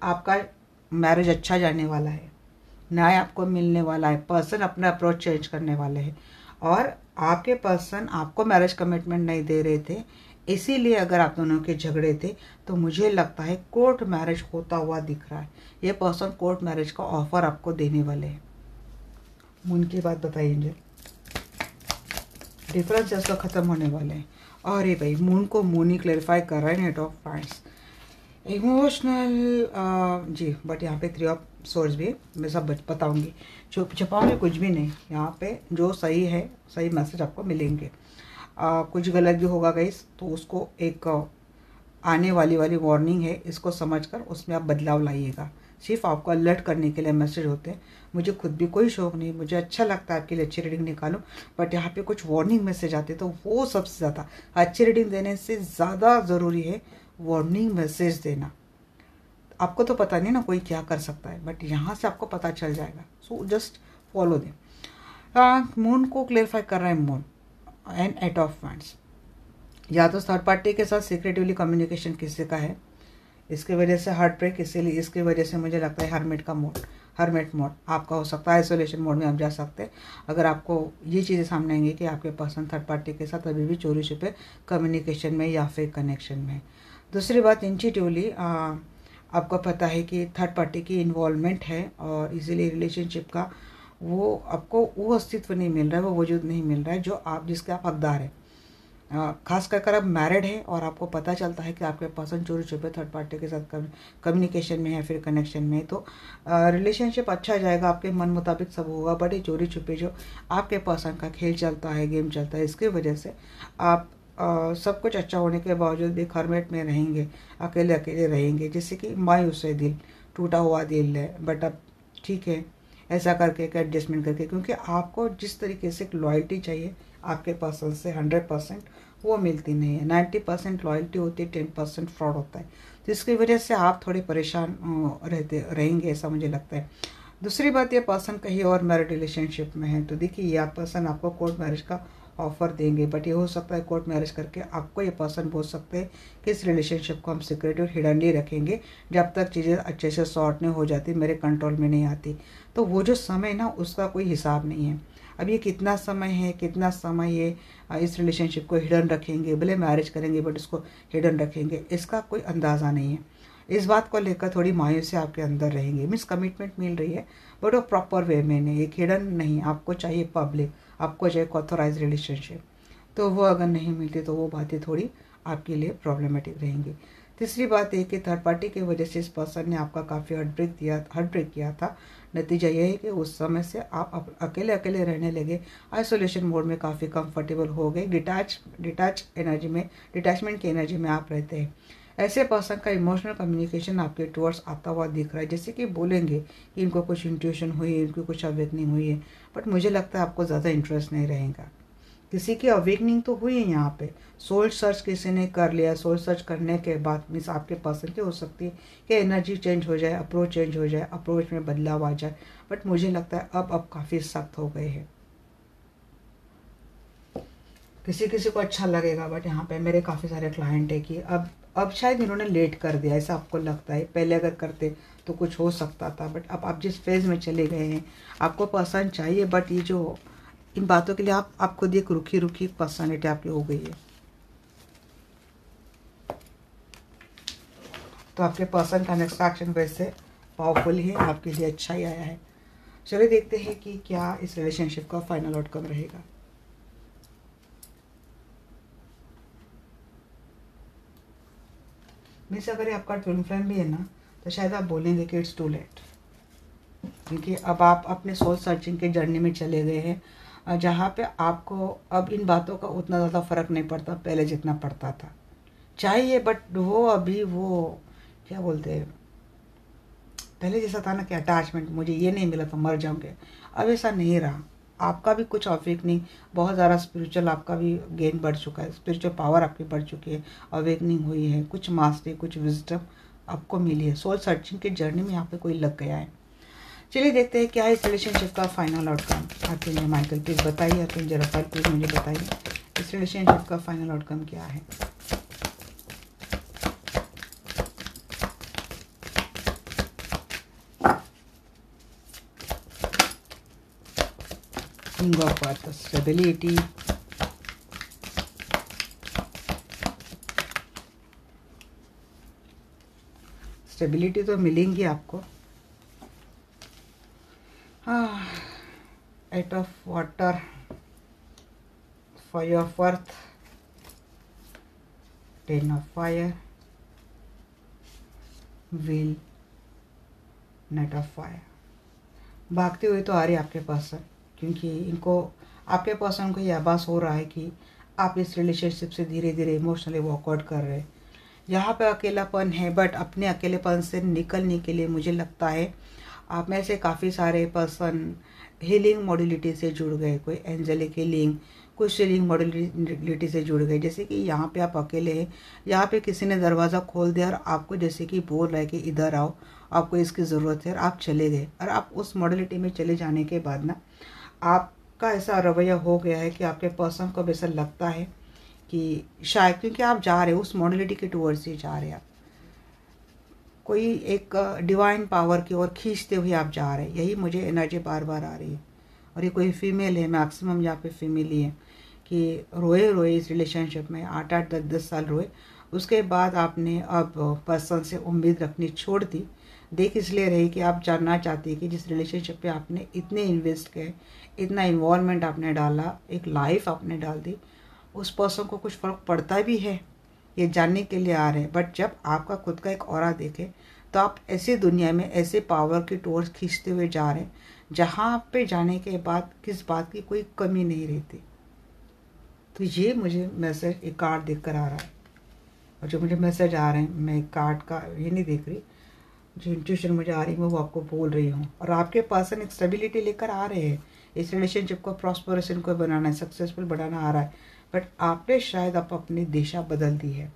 आपका मैरिज अच्छा जाने वाला है, न्याय आपको मिलने वाला है, पर्सन अपना अप्रोच चेंज करने वाले हैं, और आपके पर्सन आपको मैरिज कमिटमेंट नहीं दे रहे थे, इसीलिए अगर आप दोनों के झगड़े थे तो मुझे लगता है कोर्ट मैरिज होता हुआ दिख रहा है। ये पर्सन कोर्ट मैरिज का ऑफर आपको देने वाले हैं। मून की बात बताइए मुझे, डिफरेंसेस तो खत्म होने वाले हैं। और ये भाई मून को मून ही क्लैरिफाई कर रहा है, नेट ऑफ पॉइंट्स, इमोशनल जी, बट यहाँ पे 3 ऑफ सोर्स भी मैं सब बताऊंगी, छुपाऊंगी कुछ भी नहीं। यहाँ पे जो सही है, सही मैसेज आपको मिलेंगे। कुछ गलत भी होगा गाइस, तो उसको एक आने वाली वार्निंग है, इसको समझकर उसमें आप बदलाव लाइएगा। सिर्फ आपको अलर्ट करने के लिए मैसेज होते हैं। मुझे खुद भी कोई शौक नहीं, मुझे अच्छा लगता है आपके लिए अच्छी रीडिंग निकालूं, बट यहाँ पे कुछ वार्निंग मैसेज आते हैं, तो वो सबसे ज़्यादा, अच्छी रीडिंग देने से ज़्यादा ज़रूरी है वार्निंग मैसेज देना। आपको तो पता नहीं ना कोई क्या कर सकता है, बट यहाँ से आपको पता चल जाएगा, so just follow them. Moon को क्लेरिफाई कर रहा है मून एंड 8 ऑफ वांड्स। या तो थर्ड पार्टी के साथ सीक्रेटिवली कम्युनिकेशन किसी का है, इसकी वजह से हार्ट ब्रेक, इसीलिए इसकी वजह से मुझे लगता है हरमेट मोड आपका हो सकता है, आइसोलेशन मोड में आप जा सकते हैं। अगर आपको ये चीज़ें सामने आएंगी कि आपके पर्सन थर्ड पार्टी के साथ अभी भी चोरी छुपे कम्युनिकेशन में या फिर कनेक्शन में। दूसरी बात, इंट्यूटिवली आपको पता है कि थर्ड पार्टी की इन्वॉल्वमेंट है, और इसीलिए रिलेशनशिप का वो आपको वो अस्तित्व नहीं मिल रहा है, वो वजूद नहीं मिल रहा है जो आप जिसके आप हकदार हैं। खास कर आप मैरिड हैं और आपको पता चलता है कि आपके पर्सन चोरी छुपे थर्ड पार्टी के साथ कम्युनिकेशन में है, फिर कनेक्शन में, तो रिलेशनशिप अच्छा जाएगा, आपके मन मुताबिक सब होगा। बट ये चोरी छुपे जो आपके पर्सन का खेल चलता है, गेम चलता है, इसकी वजह से आप सब कुछ अच्छा होने के बावजूद भी हरमेट में रहेंगे, अकेले अकेले रहेंगे, जैसे कि मायूस है दिल, टूटा हुआ दिल है। बट अब ठीक है, ऐसा करके एडजस्टमेंट करके, क्योंकि आपको जिस तरीके से लॉयल्टी चाहिए आपके पर्सन से 100% वो मिलती नहीं है। 90% लॉयल्टी होती है, 10% फ्रॉड होता है, तो इसकी वजह से आप थोड़े परेशान रहेंगे, ऐसा मुझे लगता है। दूसरी बात, ये पर्सन कहीं और मैरिड रिलेशनशिप में है, तो देखिए ये पर्सन आपको कोर्ट मैरिज का ऑफर देंगे, बट ये हो सकता है कोर्ट मैरिज करके आपको ये पर्सन बोल सकते हैं कि इस रिलेशनशिप को हम सीक्रेट और हिडनली रखेंगे जब तक चीज़ें अच्छे से सॉर्ट नहीं हो जाती, मेरे कंट्रोल में नहीं आती। तो वो जो समय ना, उसका कोई हिसाब नहीं है। अब ये कितना समय ये इस रिलेशनशिप को हिडन रखेंगे, भले मैरिज करेंगे बट इसको हिडन रखेंगे, इसका कोई अंदाज़ा नहीं है। इस बात को लेकर थोड़ी मायूसी आपके अंदर रहेंगी। मीन्स कमिटमेंट मिल रही है बट वो प्रॉपर वे में नहीं, एक हिडन नहीं, आपको चाहिए पब्लिक, आपको चाहिए ऑथोराइज रिलेशनशिप, तो वो अगर नहीं मिलती तो वो बातें थोड़ी आपके लिए प्रॉब्लमेटिक रहेंगी। तीसरी बात है कि थर्ड पार्टी की वजह से इस पर्सन ने आपका काफ़ी हर्ट ब्रेक किया था। नतीजा ये है कि उस समय से आप अकेले अकेले रहने लगे, आइसोलेशन मोड में काफ़ी कंफर्टेबल हो गए, डिटैचमेंट की एनर्जी में आप रहते हैं। ऐसे पर्सन का इमोशनल कम्युनिकेशन आपके टुवर्ड्स आता हुआ दिख रहा है, जैसे कि बोलेंगे कि इनको कुछ इंट्यूशन हुई है, इनको कुछ अवेकनिंग हुई है, बट मुझे लगता है आपको ज़्यादा इंटरेस्ट नहीं रहेगा। किसी की अवेकनिंग तो हुई है यहाँ पे, सोल सर्च किसी ने कर लिया, सोल सर्च करने के बाद मीन्स आपके पर्सन की हो सकती है कि एनर्जी चेंज हो जाए, अप्रोच चेंज हो जाए, अप्रोच में बदलाव आ जाए, बट मुझे लगता है अब काफ़ी सख्त हो गए हैं। किसी किसी को अच्छा लगेगा, बट यहाँ पे मेरे काफ़ी सारे क्लाइंट है कि अब शायद इन्होंने लेट कर दिया, ऐसा आपको लगता है। पहले अगर करते तो कुछ हो सकता था, बट अब आप जिस फेज़ में चले गए हैं, आपको पर्सन चाहिए, बट ये जो इन बातों के लिए आप खुद एक रुखी रुखी पर्सनैलिटी आपकी हो गई है। तो आपके पर्सन का नेक्स्ट एक्शन वैसे पावरफुल ही है, आपके लिए अच्छा ही आया है। चलिए देखते हैं कि क्या इस रिलेशनशिप का फाइनल आउटकम रहेगा। मीन्स अगर ये आपका ट्विन फ्लेम भी है ना, तो शायद आप बोलेंगे कि इट्स टू लेट, क्योंकि अब आप अपने सोल सर्चिंग के जर्नी में चले गए हैं, जहाँ पे आपको अब इन बातों का उतना ज़्यादा फर्क नहीं पड़ता पहले जितना पड़ता था। चाहिए, बट वो अभी वो क्या बोलते हैं, पहले जैसा था ना कि अटैचमेंट, मुझे ये नहीं मिला तो मर जाऊंगे, अब ऐसा नहीं रहा। आपका भी कुछ अवेकनिंग, बहुत ज़्यादा स्पिरिचुअल आपका भी गेन बढ़ चुका है, स्पिरिचुअल पावर आपकी बढ़ चुकी है, अवेकनिंग हुई है, कुछ मास्टरी, कुछ विजडम आपको मिली है। सोल सर्चिंग की जर्नी में यहाँ पे कोई लग गया है। चलिए देखते हैं क्या इस रिलेशनशिप का फाइनल आउटकम आपके लिए। माइकल प्लीज़ बताइए, आपके जरा प्लीज़ मुझे बताइए इस रिलेशनशिप का फाइनल आउटकम क्या है। King of Pentacles, stability, stability तो मिलेंगी आपको। हाँ, eight of water, fire of earth, 10 of fire, wheel, knight of fire. भागते हुए तो आ रही है आपके पर्सन, क्योंकि इनको आपके पर्सन को यह आभास हो रहा है कि आप इस रिलेशनशिप से धीरे धीरे इमोशनली वॉकआउट कर रहे हैं। यहाँ पे अकेलापन है, बट अपने अकेलेपन से निकलने के लिए मुझे लगता है आप में से काफ़ी सारे पर्सन हीलिंग मॉड्यूलिटी से जुड़ गए, कोई एंजेलिक हीलिंग, कुछ हीलिंग मॉड्यूलिटी से जुड़ गए। जैसे कि यहाँ पे आप अकेले हैं, यहाँ पे किसी ने दरवाज़ा खोल दिया और आपको जैसे कि बोल रहा है कि इधर आओ, आपको इसकी ज़रूरत है, और आप चले गए। और आप उस मॉड्यूलिटी में चले जाने के बाद ना आपका ऐसा रवैया हो गया है कि आपके पर्सन को ऐसा लगता है कि शायद, क्योंकि आप जा रहे हो उस मॉड्यूलिटी के टूवर्ड्स ही जा रहे हैं, आप कोई एक डिवाइन पावर की ओर खींचते हुए आप जा रहे हैं। यही मुझे एनर्जी बार बार आ रही है। और ये कोई फीमेल है, मैक्सिमम यहाँ पे फीमेल ही है, कि रोए रोए इस रिलेशनशिप में 8-8 10-10 साल रोए, उसके बाद आपने अब पर्सन से उम्मीद रखनी छोड़ दी। देख इसलिए रही कि आप जानना चाहती है कि जिस रिलेशनशिप पे आपने इतने इन्वेस्ट किए, इतना इन्वॉल्वमेंट आपने डाला, एक लाइफ आपने डाल दी, उस पर्सन को कुछ फ़र्क पड़ता भी है, ये जानने के लिए आ रहे हैं। बट जब आपका खुद का एक ऑरा देखे तो आप ऐसी दुनिया में ऐसे पावर की टोर्स खींचते हुए जा रहे हैं जहाँ पे जाने के बाद किस बात की कोई कमी नहीं रहती। तो ये मुझे मैसेज एक कार्ड देख कर आ रहा है, और जो मुझे मैसेज आ रहे हैं, मैं कार्ड का ये नहीं देख रही, जो इंट्यूशन मुझे आ रही है मैं वो आपको बोल रही हूँ। और आपके पर्सन एक स्टेबिलिटी लेकर आ रहे हैं, इस रिलेशनशिप को प्रॉस्परेशन को बनाना है, सक्सेसफुल बनाना आ रहा है, बट आपने शायद आप अपनी दिशा बदल दी है।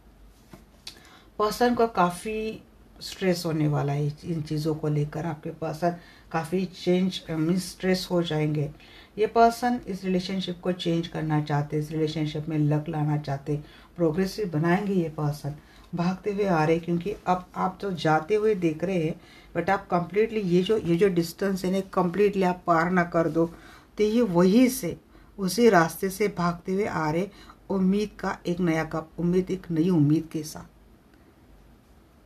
पर्सन को काफ़ी स्ट्रेस होने वाला है इन चीज़ों को लेकर। आपके पर्सन काफ़ी चेंज मीन्स स्ट्रेस हो जाएंगे। ये पर्सन इस रिलेशनशिप को चेंज करना चाहते, इस रिलेशनशिप में लक लाना चाहते, प्रोग्रेसिव बनाएंगे ये पर्सन। भागते हुए आ रहे, क्योंकि अब आप तो जाते हुए देख रहे हैं, बट आप कंप्लीटली ये जो डिस्टेंस है ना, कंप्लीटली आप पार ना कर दो, तो ये वहीं से उसी रास्ते से भागते हुए आ रहे, उम्मीद का एक नया कप, उम्मीद एक नई उम्मीद के साथ,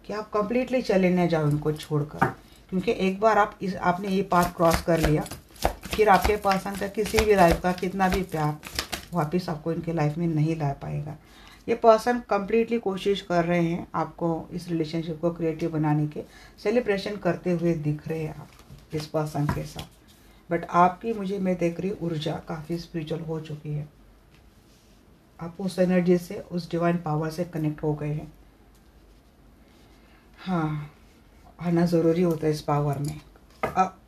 कि आप कंप्लीटली चले न जाओ इनको छोड़कर। क्योंकि एक बार आपने ये पाथ क्रॉस कर लिया फिर आपके पर्सन का किसी भी लाइफ का कितना भी प्यार वापस आपको इनके लाइफ में नहीं ला पाएगा। ये पर्सन कंप्लीटली कोशिश कर रहे हैं आपको इस रिलेशनशिप को क्रिएटिव बनाने के, सेलिब्रेशन करते हुए दिख रहे हैं आप इस पर्सन के साथ। बट आपकी मैं देख रही ऊर्जा काफ़ी स्पिरिचुअल हो चुकी है। आप उस एनर्जी से, उस डिवाइन पावर से कनेक्ट हो गए हैं। हाँ, आना ज़रूरी होता है इस पावर में।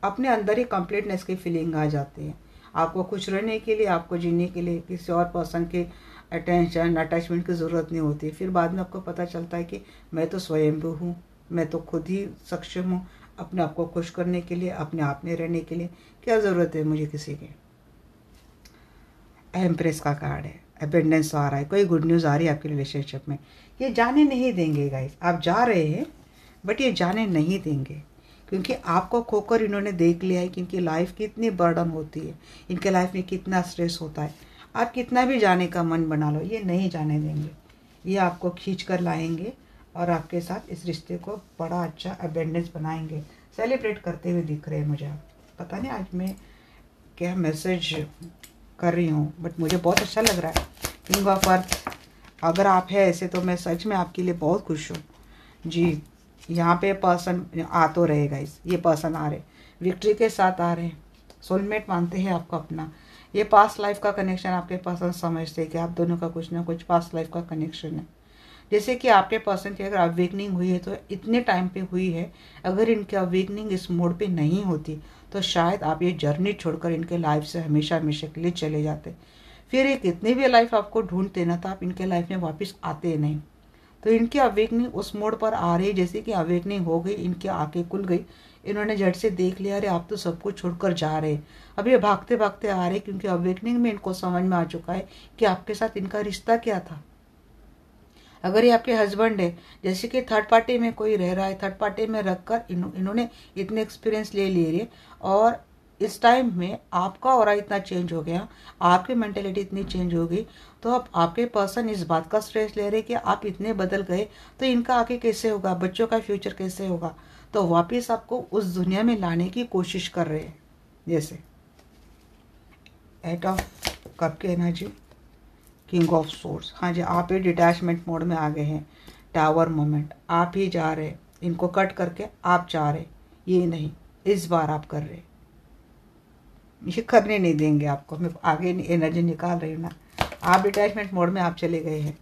अपने अंदर ही कंप्लीटनेस की फीलिंग आ जाती है। आपको खुश रहने के लिए, आपको जीने के लिए किसी और पर्सन के अटेंशन, अटैचमेंट की ज़रूरत नहीं होती। फिर बाद में आपको पता चलता है कि मैं तो स्वयंभू हूँ, मैं तो खुद ही सक्षम हूँ अपने आप को खुश करने के लिए, अपने आप में रहने के लिए। क्या ज़रूरत है मुझे किसी की। एम्प्रेस का कार्ड है, अबेंडेंस आ रहा है, कोई गुड न्यूज़ आ रही है आपके रिलेशनशिप में। ये जाने नहीं देंगे गाइस। आप जा रहे हैं बट ये जाने नहीं देंगे, क्योंकि आपको खोकर इन्होंने देख लिया है कि इनकी लाइफ कितनी बर्डन होती है, इनके लाइफ में कितना स्ट्रेस होता है। आप कितना भी जाने का मन बना लो, ये नहीं जाने देंगे। ये आपको खींच कर लाएंगे और आपके साथ इस रिश्ते को बड़ा अच्छा अबेंडेंस बनाएंगे। सेलिब्रेट करते हुए दिख रहे हैं मुझे। पता नहीं आज मैं क्या मैसेज कर रही हूँ, बट मुझे बहुत अच्छा लग रहा है। किंग ऑफ अर्थ, अगर आप है ऐसे तो मैं सच में आपके लिए बहुत खुश हूँ जी। यहाँ पे पर्सन आ तो रहेगा, ये पर्सन आ रहे, विक्ट्री के साथ आ रहे हैं, सोलमेट मानते हैं आपको अपना। ये पास्ट लाइफ का कनेक्शन आपके पर्सन समझते हैं कि आप दोनों का कुछ ना कुछ पास्ट लाइफ का कनेक्शन है। जैसे कि आपके पर्सन की अगर अवेकनिंग हुई है तो इतने टाइम पे हुई है। अगर इनकी अवेकनिंग इस मोड पे नहीं होती तो शायद आप ये जर्नी छोड़कर इनके लाइफ से हमेशा हमेशा के लिए चले जाते। फिर ये कितनी भी लाइफ आपको ढूंढते ना, तो आप इनके लाइफ में वापस आते नहीं। तो इनकी अवेकनिंग उस मोड पर आ रही है, जैसे कि अवेकनिंग हो गई, इनकी आंखें खुल गई, इन्होंने झट से देख लिया, अरे आप तो सब कुछ छोड़कर जा रहे। अब ये भागते भागते आ रहे, क्योंकि अवेकनिंग में इनको समझ में आ चुका है कि आपके साथ इनका रिश्ता क्या था। अगर ये आपके हस्बैंड है, जैसे कि थर्ड पार्टी में कोई रह रहा है, थर्ड पार्टी में रखकर इन्होंने इतने एक्सपीरियंस ले लिए, और इस टाइम में आपका ऑरा इतना चेंज हो गया, आपकी मेंटेलिटी इतनी चेंज हो गई, तो अब आपके पर्सन इस बात का स्ट्रेस ले रहे कि आप इतने बदल गए तो इनका आगे कैसे होगा, बच्चों का फ्यूचर कैसे होगा। तो वापस आपको उस दुनिया में लाने की कोशिश कर रहे हैं। जैसे एट ऑफ कप की एनर्जी, किंग ऑफ सोर्स, हाँ जी, आप ही डिटैचमेंट मोड में आ गए हैं। टावर मोमेंट, आप ही जा रहे, इनको कट करके आप जा रहे, ये नहीं, इस बार आप कर रहे, ये करने नहीं देंगे आपको। मैं आगे एनर्जी निकाल रही हूँ ना, आप डिटैचमेंट मोड में आप चले गए हैं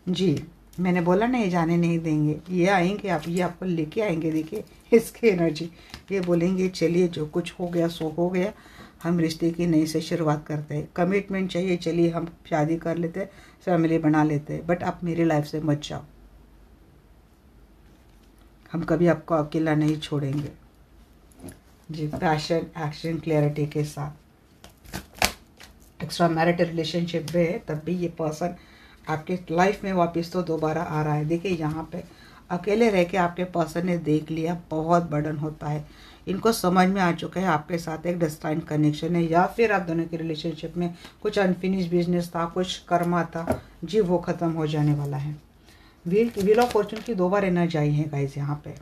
जी। मैंने बोला नहीं, जाने नहीं देंगे, ये आएंगे, आप ये आपको लेके आएंगे। देखिए इसकी एनर्जी, ये बोलेंगे चलिए जो कुछ हो गया सो हो गया, हम रिश्ते की नई से शुरुआत करते हैं। कमिटमेंट चाहिए, चलिए हम शादी कर लेते हैं, फैमिली बना लेते हैं, बट आप मेरी लाइफ से मत जाओ, हम कभी आपको अकेला नहीं छोड़ेंगे जी। पैशन, एक्शन, क्लैरिटी के साथ एक्स्ट्रा मैरिटल रिलेशनशिप में है, तब भी ये पर्सन आपके लाइफ में वापस तो दोबारा आ रहा है। देखिए यहाँ पे अकेले रह के आपके पर्सन ने देख लिया बहुत बर्डन होता है, इनको समझ में आ चुका है आपके साथ एक डेस्टाइन कनेक्शन है, या फिर आप दोनों के रिलेशनशिप में कुछ अनफिनिश बिजनेस था, कुछ कर्मा था जी, वो ख़त्म हो जाने वाला है। व्हील ऑफ फॉर्चून की 2 बार एनर्जी आई है गाइस यहाँ पे।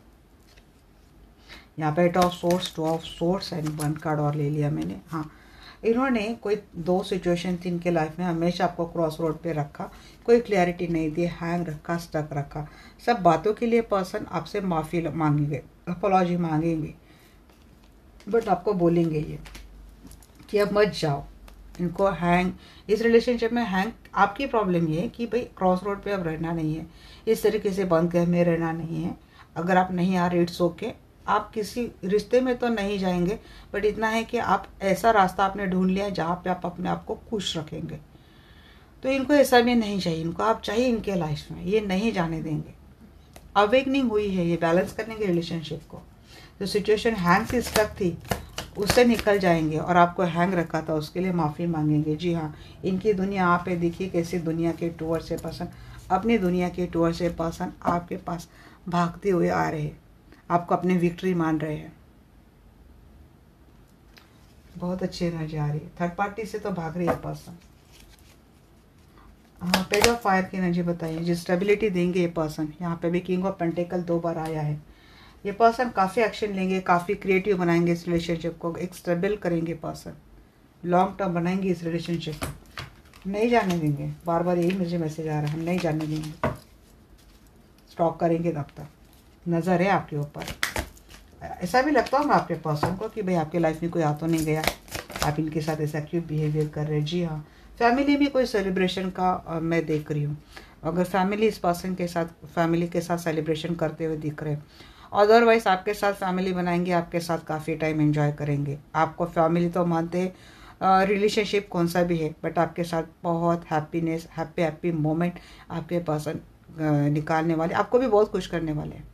यहाँ पे 8 of source, 2 of source and 1 card और ले लिया मैंने। हाँ, इन्होंने कोई 2 सिचुएशन थी इनके लाइफ में, हमेशा आपको क्रॉस रोड पे रखा, कोई क्लैरिटी नहीं दी, हैंग रखा, स्टक रखा। सब बातों के लिए पर्सन आपसे माफ़ी मांगेंगे, अपॉलॉजी मांगेंगे, बट आपको बोलेंगे ये कि अब मत जाओ। इनको हैंग, इस रिलेशनशिप में हैंग, आपकी प्रॉब्लम ये है कि भाई क्रॉस रोड पे अब रहना नहीं है, इस तरीके से बंद घर में रहना नहीं है। अगर आप नहीं आ रहे, इट्स ओके, आप किसी रिश्ते में तो नहीं जाएंगे, बट इतना है कि आप ऐसा रास्ता आपने ढूंढ लिया है जहाँ पे आप अपने आप को खुश रखेंगे। तो इनको ऐसा भी नहीं चाहिए, इनको आप चाहिए इनके लाइफ में, ये नहीं जाने देंगे। अवेकनिंग हुई है, ये बैलेंस करेंगे रिलेशनशिप को। जो सिचुएशन हैंग से स्टक थी उससे निकल जाएंगे, और आपको हैंग रखा था उसके लिए माफ़ी मांगेंगे जी। हाँ, इनकी दुनिया आप पे देखिए कैसी दुनिया के टूर से पर्सन, अपनी दुनिया के टूर से पर्सन आपके पास भागते हुए आ रहे हैं, आपको अपनी विक्ट्री मान रहे हैं। बहुत अच्छी एनर्जी आ रही है, थर्ड पार्टी से तो भाग रही है पर्सन। हाँ, पेज ऑफ फायर की एनर्जी बताइए, जो स्टेबिलिटी देंगे ये पर्सन। यहाँ पे भी किंग ऑफ पेंटिकल 2 बार आया है। ये पर्सन काफ़ी एक्शन लेंगे, काफ़ी क्रिएटिव बनाएंगे इस रिलेशनशिप को, एक स्टेबल करेंगे पर्सन। लॉन्ग टर्म बनाएंगे इस रिलेशनशिप को, नहीं जाने देंगे। बार बार यही मुझे मैसेज आ रहा है, हम नहीं जाने देंगे, स्टॉप करेंगे तब तक। नज़र है आपके ऊपर। ऐसा भी लगता होगा आपके पर्सन को कि भाई आपके लाइफ में कोई आ तो नहीं गया, आप इनके साथ ऐसा क्यों बिहेवियर कर रहे हैं। जी हाँ, फैमिली में कोई सेलिब्रेशन का मैं देख रही हूँ। अगर फैमिली इस पर्सन के साथ, फैमिली के साथ सेलिब्रेशन करते हुए दिख रहे हैं, अदरवाइज आपके साथ फैमिली बनाएंगे, आपके साथ काफ़ी टाइम एंजॉय करेंगे। आपको फैमिली तो मानते हैं, रिलेशनशिप कौन सा भी है, बट आपके साथ बहुत हैप्पीनेस, हैप्पी मोमेंट आपके पर्सन निकालने वाले, आपको भी बहुत खुश करने वाले हैं।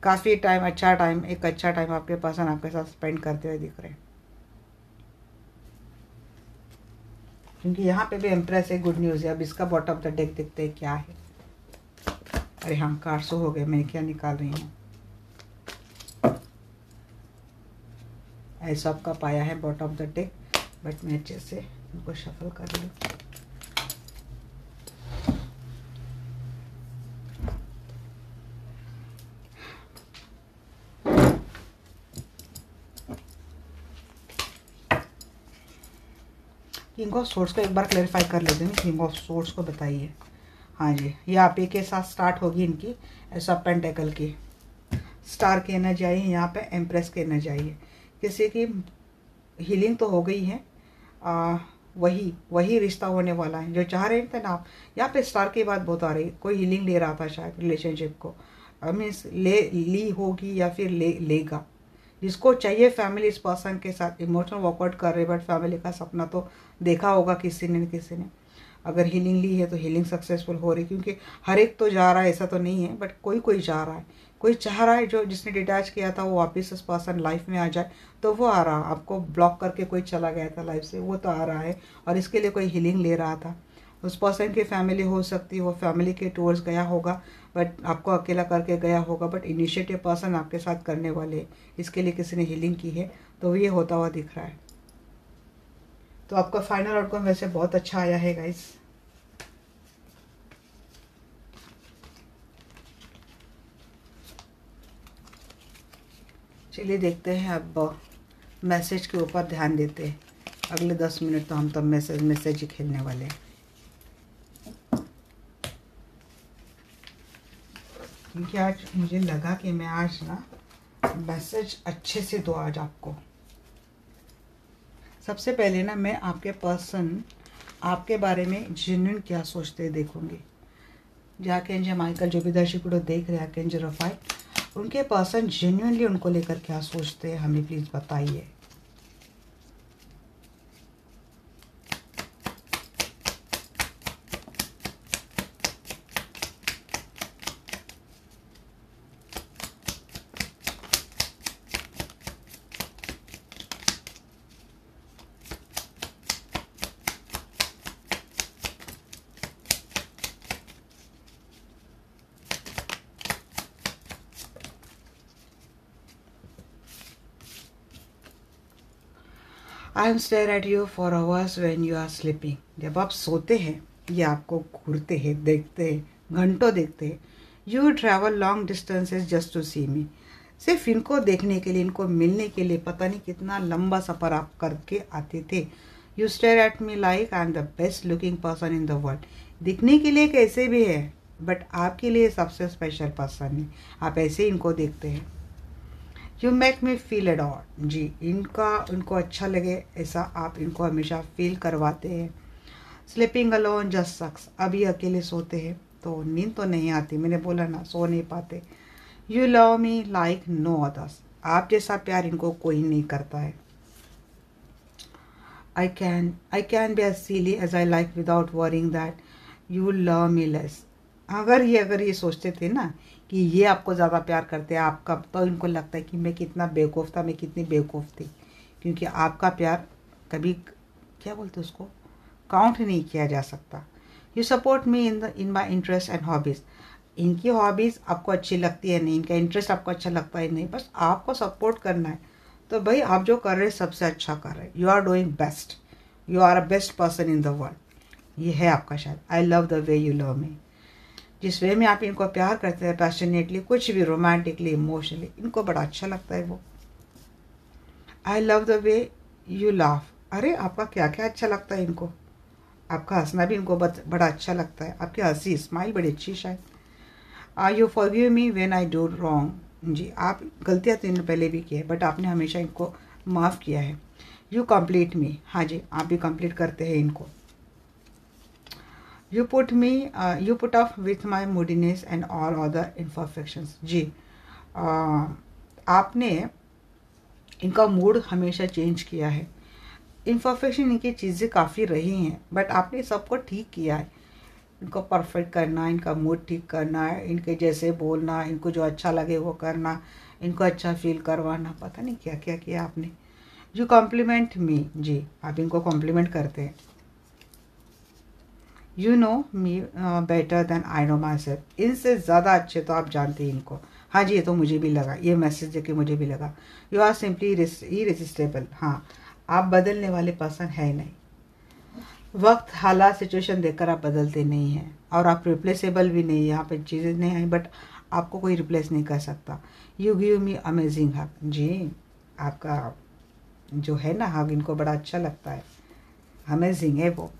काफ़ी टाइम, अच्छा टाइम, एक अच्छा टाइम आपके पर्सन आपके साथ स्पेंड करते हुए दिख रहे हैं। क्योंकि यहाँ पे भी एम्प्रेस है, गुड न्यूज़ है। अब इसका बॉटम ऑफ द डेक देखते हैं क्या है। अरे हाँ, कार्ड शो हो गए, मैं क्या निकाल रही हूँ। ऐसा आपका पाया है bottom of the deck, but मैं अच्छे से इनको शफल कर लूँ। किंग ऑफ सोर्स को एक बार क्लैरिफाई कर लेते हैं। किंग ऑफ सोर्स को बताइए। हाँ जी, ये आप ही के साथ स्टार्ट होगी इनकी। ऐसा पेंटेकल की स्टार की एनर्जी आई है यहाँ पे, एम्प्रेस की एनर्जी आई है। किसी की हीलिंग तो हो गई है, वही रिश्ता होने वाला है जो चाह रहे थे ना आप। यहाँ पे स्टार की बात बहुत आ रही है। कोई हीलिंग ले रहा था शायद रिलेशनशिप को, मीन्स ली होगी या फिर लेगा। जिसको चाहिए फैमिली इस पर्सन के साथ इमोशनल वर्कआउट कर रहे, बट फैमिली का सपना तो देखा होगा किसी ने न किसी ने। अगर हीलिंग ली है तो हीलिंग सक्सेसफुल हो रही, क्योंकि हर एक तो जा रहा है ऐसा तो नहीं है, बट कोई कोई जा रहा है। कोई चाह रहा है जो जिसने डिटैच किया था वो वापस उस पर्सन लाइफ में आ जाए, तो वो आ रहा। आपको ब्लॉक करके कोई चला गया था लाइफ से, वो तो आ रहा है। और इसके लिए कोई हीलिंग ले रहा था। उस पर्सन की फैमिली हो सकती है, वो फैमिली के टूवर्ड्स गया होगा, बट आपको अकेला करके गया होगा। बट इनिशिएटिव पर्सन आपके साथ करने वाले, इसके लिए किसी ने हीलिंग की है, तो ये होता हुआ दिख रहा है। तो आपका फाइनल आउटकम वैसे बहुत अच्छा आया है गाइस। चलिए देखते हैं, अब मैसेज के ऊपर ध्यान देते हैं। अगले 10 मिनट तो हम तब मैसेज ही खेलने वाले हैं, क्योंकि आज मुझे लगा कि मैं आज ना मैसेज अच्छे से दो आज आपको। सबसे पहले ना मैं आपके पर्सन आपके बारे में जेन्युइन क्या सोचते हैं देखूंगी। जाके एंजल माइकल जो भी दर्शक वीडियो देख रहे हैं, एंजल रफाई, उनके पर्सन जेन्युइनली उनको लेकर क्या सोचते हैं, हमें प्लीज़ बताइए। I am stare at you for hours when you are sleeping. जब आप सोते हैं ये आपको घूरते हैं, देखते हैं, घंटों देखते हैं। You travel long distances just to see me. सिर्फ इनको देखने के लिए, इनको मिलने के लिए पता नहीं कितना लंबा सफ़र आप करके आते थे। You stare at me like I am the best looking person in the world. दिखने के लिए कैसे भी है, बट आपके लिए सबसे स्पेशल पर्सन है। आप ऐसे ही इनको देखते हैं। You make me feel adored. जी, इनको अच्छा लगे ऐसा आप इनको हमेशा फील करवाते हैं। स्लीपिंग अलोन जस्ट सक्स। अभी अकेले सोते हैं तो नींद तो नहीं आती, मैंने बोला ना, सो नहीं पाते। You love me like no others. आप जैसा प्यार इनको कोई नहीं करता है। I can be as silly as I like without worrying that you love me less. अगर ये सोचते थे ना कि ये आपको ज़्यादा प्यार करते हैं आपका, तो इनको लगता है कि मैं कितना बेवकूफ़ था, मैं कितनी बेवकूफ़ थी। क्योंकि आपका प्यार कभी, क्या बोलते उसको, काउंट नहीं किया जा सकता। You support me in my interest and hobbies. इनकी हॉबीज़ आपको अच्छी लगती है नहीं, इनका इंटरेस्ट आपको अच्छा लगता है नहीं, बस आपको सपोर्ट करना है। तो भाई आप जो कर रहे हैं सबसे अच्छा कर रहे हैं। You are doing best, you are a best person in the world. ये है आपका शायद। I love the way you love me. जिस वे में आप इनको प्यार करते हैं, पैशनेटली, कुछ भी, रोमांटिकली, इमोशनली, इनको बड़ा अच्छा लगता है वो। आई love the way you laugh, अरे आपका क्या क्या अच्छा लगता है इनको, आपका हंसना भी इनको बड़ा अच्छा लगता है, आपकी हंसी स्माइल बड़ी अच्छी शायद। You forgive me when I do wrong, जी आप गलतियाँ तो इन्होंने पहले भी की है बट आपने हमेशा इनको माफ़ किया है। यू कंप्लीट मी, हाँ जी आप भी कंप्लीट करते हैं इनको। You put off with my moodiness and all other imperfections, जी आपने इनका मूड हमेशा चेंज किया है। इम्परफेक्शन इनकी चीज़ें काफ़ी रही हैं बट आपने सबको ठीक किया है। इनको परफेक्ट करना, इनका मूड ठीक करना, इनके जैसे बोलना, इनको जो अच्छा लगे वो करना, इनको अच्छा फील करवाना, पता नहीं क्या क्या किया आपने। यू कॉम्प्लीमेंट मी, जी आप इनको कॉम्प्लीमेंट करते हैं। You know me better than I know myself, इनसे ज़्यादा अच्छे तो आप जानते हैं इनको। हाँ जी ये तो मुझे भी लगा, ये मैसेज देके मुझे भी लगा। यू आर सिंपली इरेसिस्टेबल, हाँ आप बदलने वाले पर्सन है नहीं। वक्त हालात सिचुएशन देखकर आप बदलते नहीं हैं और आप रिप्लेसेबल भी नहीं, यहाँ पे चीज़ें नहीं आई बट आपको कोई रिप्लेस नहीं कर सकता। यू गिव मी अमेजिंग हग, जी आपका जो है ना हग इनको बड़ा अच्छा लगता है, अमेजिंग है वो।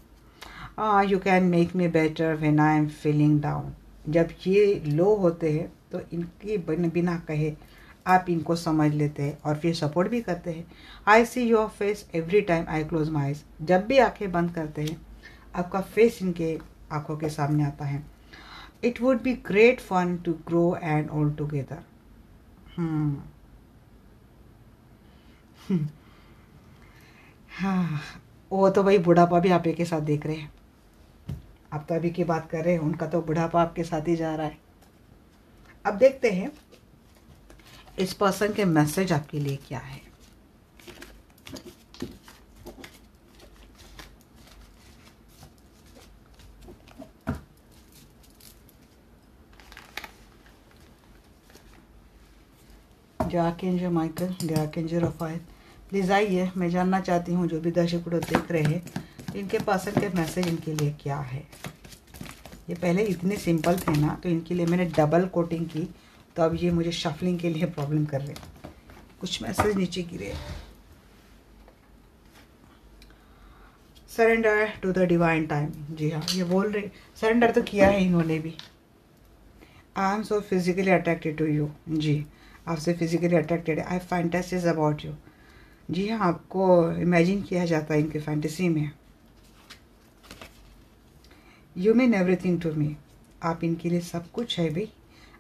You can make me better when I am feeling down, जब ये लो होते हैं तो इनके बिना कहे आप इनको समझ लेते हैं और फिर सपोर्ट भी करते हैं। I see your face every time I close my eyes, जब भी आंखें बंद करते हैं आपका फेस इनके आंखों के सामने आता है। It would be great fun to grow and all together, हाँ वो तो भाई बुढ़ापा भी आप ही के साथ देख रहे हैं, आप तो अभी की बात कर रहे हैं, उनका तो बुढ़ापा आपके साथ ही जा रहा है। अब देखते हैं इस पर्सन के मैसेज आपके लिए क्या है। जो आर्कएंजल माइकल, जो आर्कएंजल रफाएल, प्लीज़ आइए, मैं जानना चाहती हूँ जो भी दर्शक देख रहे हैं इनके पर्सन के मैसेज इनके लिए क्या है। ये पहले इतने सिंपल थे ना तो इनके लिए मैंने डबल कोटिंग की, तो अब ये मुझे शफलिंग के लिए प्रॉब्लम कर रहे हैं। कुछ मैसेज नीचे गिरे। Surrender to the divine time, जी हाँ ये बोल रहे सरेंडर तो किया है इन्होंने भी। I am so physically attracted to you, जी आपसे फिजिकली अट्रैक्टेड है। आई फैंटेसीज अबाउट यू, जी हाँ आपको इमेजिन किया जाता है इनके फैंटेसी में। You mean everything to me, आप इनके लिए सब कुछ है भाई।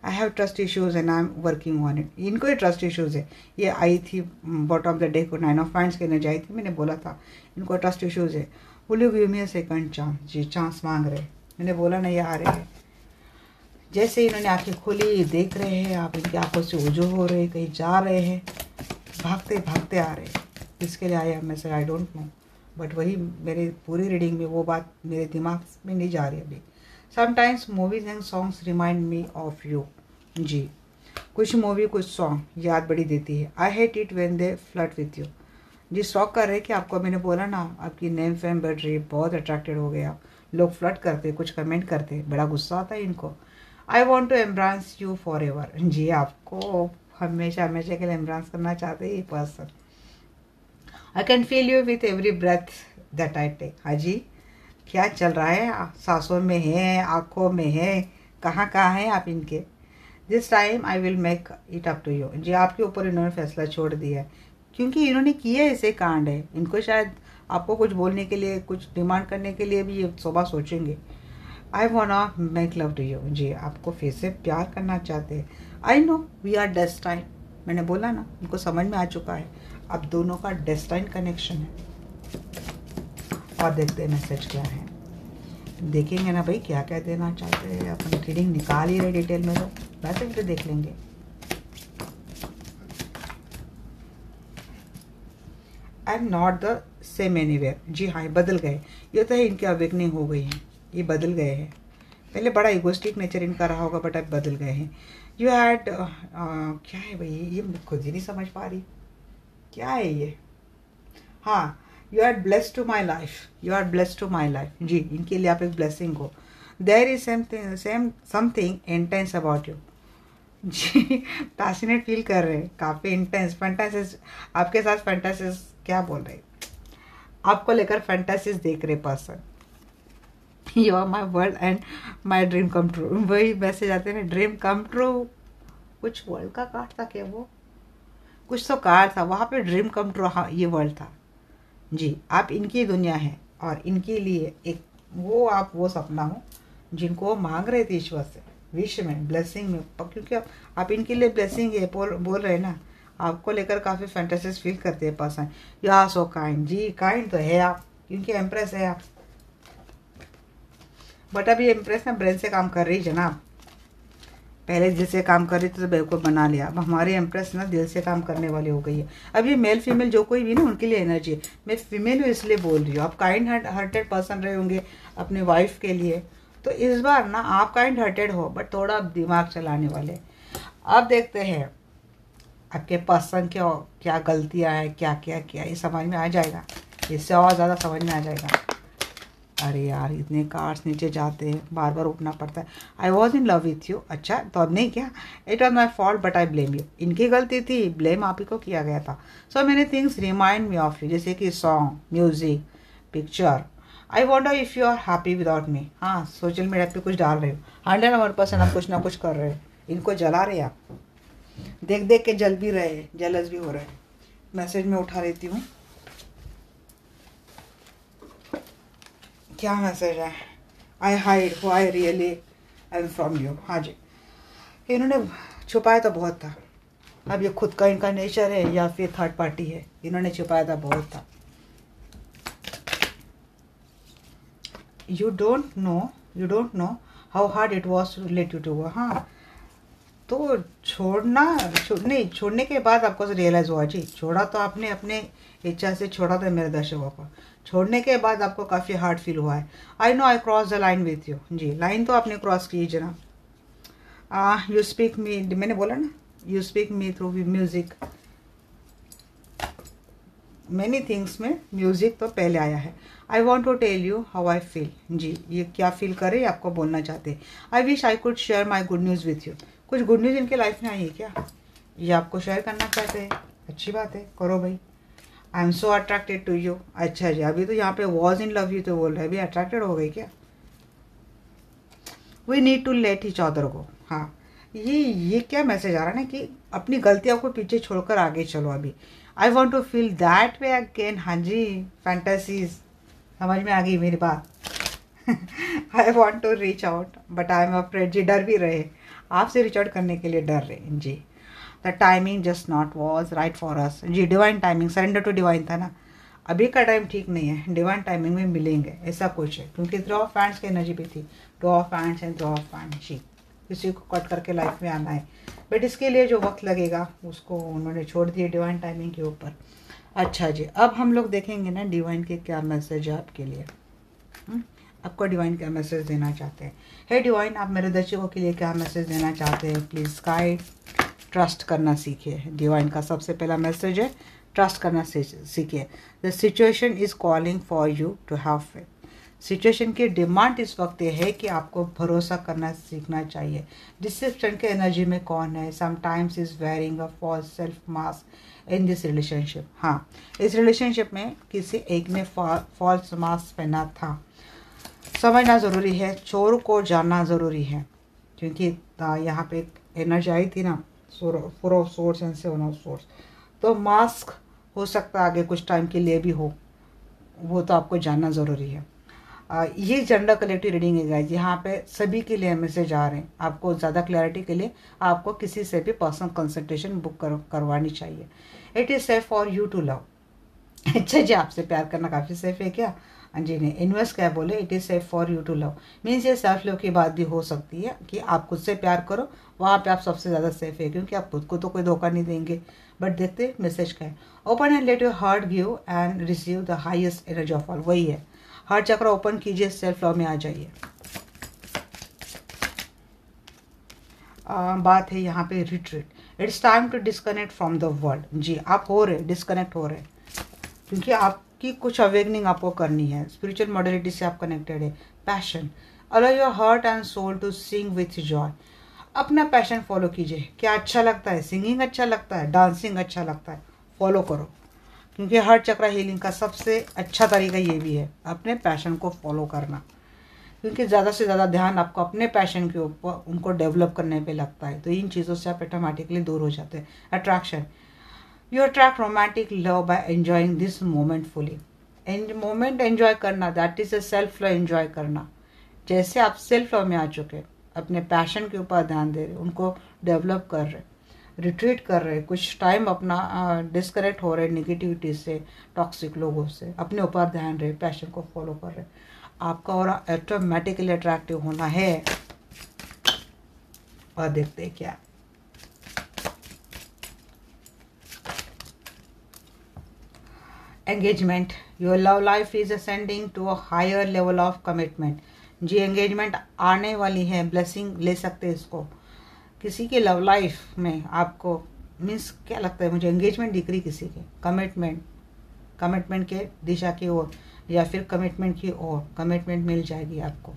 I have trust issues and I am working on it, इनको ही ट्रस्ट इश्यूज है। ये आई थी बॉटम ऑफ द डे को 9 ऑफ वांड्स के एनर्जी आई थी, मैंने बोला था इनको ट्रस्ट इश्यूज है। Will you give me a second chance, जी चांस मांग रहे, मैंने बोला नहीं आ रहे हैं। जैसे इन्होंने आंखें खोली देख रहे हैं आप, इनकी आंखों से ओझो हो रहे, कहीं जा रहे हैं, भागते भागते आ रहे हैं। इसके लिए आया message I don't know, but वही मेरे पूरी रीडिंग में वो बात मेरे दिमाग में नहीं जा रही अभी। Sometimes movies and songs remind me of you, जी कुछ मूवी कुछ सॉन्ग याद बड़ी देती है। I hate it when they flirt with you, जी शौक कर रहे कि आपको मैंने बोला ना आपकी नेम फेम बढ़ रही, बहुत अट्रैक्टेड हो गए आप, लोग फ्लर्ट करते कुछ कमेंट करते, बड़ा गुस्सा आता है इनको। I want to embrace you forever, जी आपको हमेशा हमेशा के लिए एम्ब्रांस करना चाहते हैं ये person. I can feel you with every breath that I take, हाँ जी क्या चल रहा है, सांसों में है, आँखों में है, कहाँ कहाँ हैं आप इनके। This time I will make it up to you, जी आपके ऊपर इन्होंने फैसला छोड़ दिया है क्योंकि इन्होंने किए ऐसे कांड है, इनको शायद आपको कुछ बोलने के लिए कुछ डिमांड करने के लिए भी ये सुबह सोचेंगे। I want make love to you, जी आपको फिर से प्यार करना चाहते हैं। I know we are destine, मैंने बोला ना उनको समझ में आ चुका है अब दोनों का डेस्टाइन कनेक्शन है। और देखते हैं मैसेज क्या है, देखेंगे ना भाई क्या क्या देना चाहते हैं। अपन रीडिंग निकाल ही रहे डिटेल में, तो मैसेज भी देख लेंगे। I am not the same anywhere, जी हाँ ये बदल गए, ये तो है इनकी अवेकनिंग हो गई है, ये बदल गए हैं। पहले बड़ा इगोस्टिक नेचर इनका रहा होगा बट अब बदल गए हैं। यू हैड क्या है भाई, ये खुद ही नहीं समझ पा रही क्या है ये। हाँ you are blessed to my life, you are blessed to my life, जी इनके लिए आप एक ब्लेसिंग हो। There is something intense about you, जी पैशनेट फील कर रहे हैं, काफ़ी इंटेंस फैंटासीज आपके साथ, फैंटासीज क्या बोल रहे हैं, आपको लेकर फैंटेसीज देख रहे person. You are my world and my dream come true. वही मैसेज आते हैं ना, ड्रीम कम ट्रू। कुछ वर्ल्ड का कार्ड था क्या वो, कुछ तो कार्ड था वहाँ पे, ड्रीम कम ट्रू। हाँ ये वर्ल्ड था जी। आप इनकी दुनिया है और इनके लिए एक वो आप वो सपना हो जिनको वो मांग रहे थे ईश्वर से, विश में, ब्लेसिंग में, क्योंकि आप इनके लिए ब्लेसिंग है बोल रहे हैं ना। आपको लेकर काफ़ी फैंटेसीज फील करते हैं person. You are so kind. जी काइंड तो है आप, क्योंकि एम्प्रेस है आप, बट अभी एम्प्रेस ना ब्रेन से काम कर रही है जनाब। पहले दिल से काम कर रही थी तो बेवकूफ़ बना लिया, अब हमारी एम्प्रेस ना दिल से काम करने वाली हो गई है। अब ये मेल फीमेल जो कोई भी ना उनके लिए एनर्जी है। मैं फीमेल हूँ इसलिए बोल रही हूँ। आप काइंड हार्टेड पर्सन रहे होंगे अपनी वाइफ के लिए, तो इस बार ना आप काइंड हार्टेड हो बट थोड़ा दिमाग चलाने वाले। अब देखते हैं आपके पर्सन क्या क्या गलतियाँ हैं, क्या क्या क्या, ये समझ में आ जाएगा, इससे और ज़्यादा समझ में आ जाएगा। अरे यार इतने कार्ड्स नीचे जाते हैं, बार बार उठना पड़ता है। I was in love with you. अच्छा तो अब नहीं क्या, it was my fault but I blame you. इनकी गलती थी, ब्लेम आप ही को किया गया था। So many things remind me of you, जैसे कि song, music, picture. I wonder if you are happy without me. हाँ सोशल मीडिया पे कुछ डाल रहे हो, 100% आप कुछ ना कुछ कर रहे हो, इनको जला रहे आप, देख देख के जल भी रहे हैं, जेलस भी हो रहे हैं। मैसेज में उठा लेती हूँ, क्या मैसेज है। आई hide who I really am from you. हाँ जी, इन्होंने छुपाया तो बहुत था। अब ये खुद का इनका नेचर है या फिर थर्ड पार्टी है, इन्होंने छुपाया था बहुत था। You don't know how hard it was to let you too. हाँ तो छोड़ने के बाद आपको रियलाइज़ हुआ जी, छोड़ा तो आपने अपने इच्छा से छोड़ा था मेरे दर्शकों को, छोड़ने के बाद आपको काफ़ी हार्ड फील हुआ है। I know I cross the line with you. जी लाइन तो आपने क्रॉस की जनाब। यू स्पीक मी, मैंने बोला ना, you speak me through music, many things में म्यूजिक तो पहले आया है। I want to tell you how I feel. जी ये क्या फील करे आपको बोलना चाहते हैं। I wish I could share my good news with you. कुछ गुड न्यूज़ इनके लाइफ में आई है क्या, ये आपको शेयर करना चाहते हैं, अच्छी बात है, करो भाई। I am so attracted to you. अच्छा जी, अभी तो यहाँ पे वॉज इन लव यू तो बोल रहे हैं, अभी अट्रैक्टेड हो गई क्या। We need to let each other go. हाँ ये क्या मैसेज आ रहा है ना कि अपनी गलतियों को पीछे छोड़कर आगे चलो अभी। I want to feel that way again. हाँ जी फैंटेसीज समझ में आ गई मेरी बात। I want to reach out but I am afraid. जी डर भी रहे, आपसे रीच आउट करने के लिए डर रहे जी। The timing just not was right for us. जी divine timing, surrender to divine था ना, अभी का टाइम ठीक नहीं है, डिवाइन टाइमिंग में मिलेंगे ऐसा कुछ है, क्योंकि थ्रो ऑफ हैंड्स की एनर्जी भी थी, two of hands and three of hands. जी किसी को कट करके लाइफ में आना है, बट इसके लिए जो वक्त लगेगा उसको उन्होंने छोड़ दिया डिवाइन टाइमिंग के ऊपर। अच्छा जी, अब हम लोग देखेंगे ना डिवाइन के क्या मैसेज है आपके लिए। आपको डिवाइन क्या मैसेज देना चाहते हैं। हे डिवाइन, आप मेरे दर्शकों के लिए क्या मैसेज देना चाहते हैं, प्लीज़ गाइड। ट्रस्ट करना सीखिए। डिवाइन का सबसे पहला मैसेज है ट्रस्ट करना सीखिए। The situation is calling for you to have faith. Situation की डिमांड इस वक्त ये है कि आपको भरोसा करना सीखना चाहिए। डिसेप्शन के एनर्जी में कौन है, sometimes is wearing a false self mask in this relationship. हाँ इस रिलेशनशिप में किसी एक ने फॉल्स मास्क पहना था। समझना ज़रूरी है, चोर को जानना ज़रूरी है, क्योंकि यहाँ पे एक एनर्जी आई थी ना, 4 of source and 7 of source. तो मास्क हो सकता है आगे कुछ टाइम के लिए भी हो, वो तो आपको जानना ज़रूरी है। ये जेंडर कलेक्टिव रीडिंग है गाइस, यहाँ पे सभी के लिए मैसेज आ रहे हैं। आपको ज़्यादा क्लैरिटी के लिए आपको किसी से भी पर्सनल कंसल्टेशन बुक करवानी चाहिए। It is safe for you to love. अच्छा जी, आपसे प्यार करना काफ़ी सेफ है क्या। जी नहीं, इन्वेस्ट क्या बोले, it is safe for you to love means ये सेल्फ लव की बात भी हो सकती है कि आप खुद से प्यार करो, वहाँ पे आप सबसे ज़्यादा सेफ है, क्योंकि आप खुद को तो कोई धोखा नहीं देंगे। बट देखते मैसेज क्या है। Open and let your heart give and receive the highest energy of all. वही है, हार्ट चक्र ओपन कीजिए, सेल्फ लव में आ जाइए। बात है यहाँ पे retreat. It's time to disconnect from the world. जी आप हो रहे डिस्कनेक्ट हो रहे, क्योंकि आपकी कुछ अवेकनिंग आपको करनी है। स्पिरिचुअल मॉडलिटी से आप कनेक्टेड है। Passion, allow your heart and soul to sing with joy. अपना पैशन फॉलो कीजिए। क्या अच्छा लगता है, सिंगिंग अच्छा लगता है, डांसिंग अच्छा लगता है, फॉलो करो, क्योंकि हार्ट चक्रा हीलिंग का सबसे अच्छा तरीका ये भी है अपने पैशन को फॉलो करना, क्योंकि ज़्यादा से ज़्यादा ध्यान आपको अपने पैशन के ऊपर उनको डेवलप करने पे लगता है, तो इन चीज़ों से आप ऑटोमेटिकली दूर हो जाते हैं। Attraction, you attract romantic love by enjoying this moment fully. Moment enjoy करना, that is a self love enjoy करना। जैसे आप सेल्फ लव में आ चुके, अपने पैशन के ऊपर ध्यान दे रहे, उनको डेवलप कर रहे, रिट्रीट कर रहे, कुछ टाइम अपना डिस्कनेक्ट हो रहे नेगेटिविटी से, टॉक्सिक लोगों से, अपने ऊपर ध्यान रहे, पैशन को फॉलो कर रहे, आपका और ऑटोमेटिकली अट्रैक्टिव होना है। और देखते हैं क्या। Engagement, your love life is ascending to a higher level of commitment. जी एंगेजमेंट आने वाली है, ब्लेसिंग ले सकते हैं इसको। किसी की लव लाइफ में आपको मीन्स क्या लगता है मुझे, एंगेजमेंट दिख रही किसी की, कमिटमेंट के दिशा की ओर, या फिर कमिटमेंट की ओर कमिटमेंट मिल जाएगी आपको।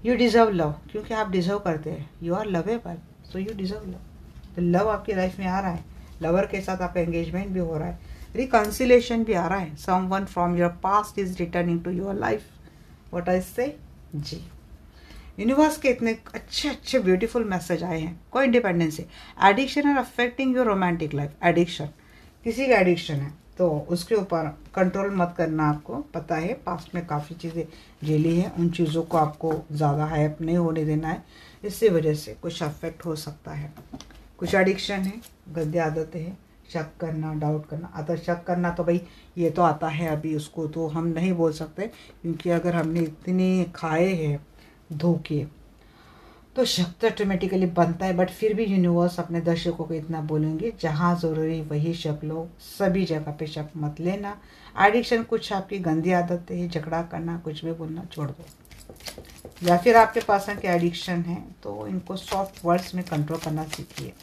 यू डिज़र्व लव, क्योंकि आप डिज़र्व करते हैं, you are lovable, so you deserve love. तो लव आपकी लाइफ में आ रहा है, लवर के साथ आपका एंगेजमेंट भी हो रहा है, रिकन्सिलेशन भी आ रहा है, someone from your past is returning to your life. What I say जी, यूनिवर्स के इतने अच्छे अच्छे ब्यूटीफुल मैसेज आए हैं। कोई independency, addiction are affecting your romantic life. Addiction, किसी का एडिक्शन है तो उसके ऊपर कंट्रोल मत करना। आपको पता है पास्ट में काफ़ी चीज़ें झेली हैं, उन चीज़ों को आपको ज़्यादा हाइप नहीं होने देना है, इससे वजह से कुछ अफेक्ट हो सकता है। कुछ एडिक्शन है, गंदी आदतें हैं, शक करना, डाउट करना। आता शक करना तो भाई ये तो आता है अभी, उसको तो हम नहीं बोल सकते, क्योंकि अगर हमने इतने खाए हैं धोखे तो शक तो ऑटोमेटिकली बनता है। बट फिर भी यूनिवर्स अपने दर्शकों को इतना बोलेंगे, जहाँ ज़रूरी वही शक लो, सभी जगह पे शक मत लेना। एडिक्शन कुछ आपकी गंदी आदत है, झगड़ा करना, कुछ भी बोलना छोड़ दो, या फिर आपके पास के एडिक्शन है तो इनको सॉफ्ट वर्ड्स में कंट्रोल करना सीखिए।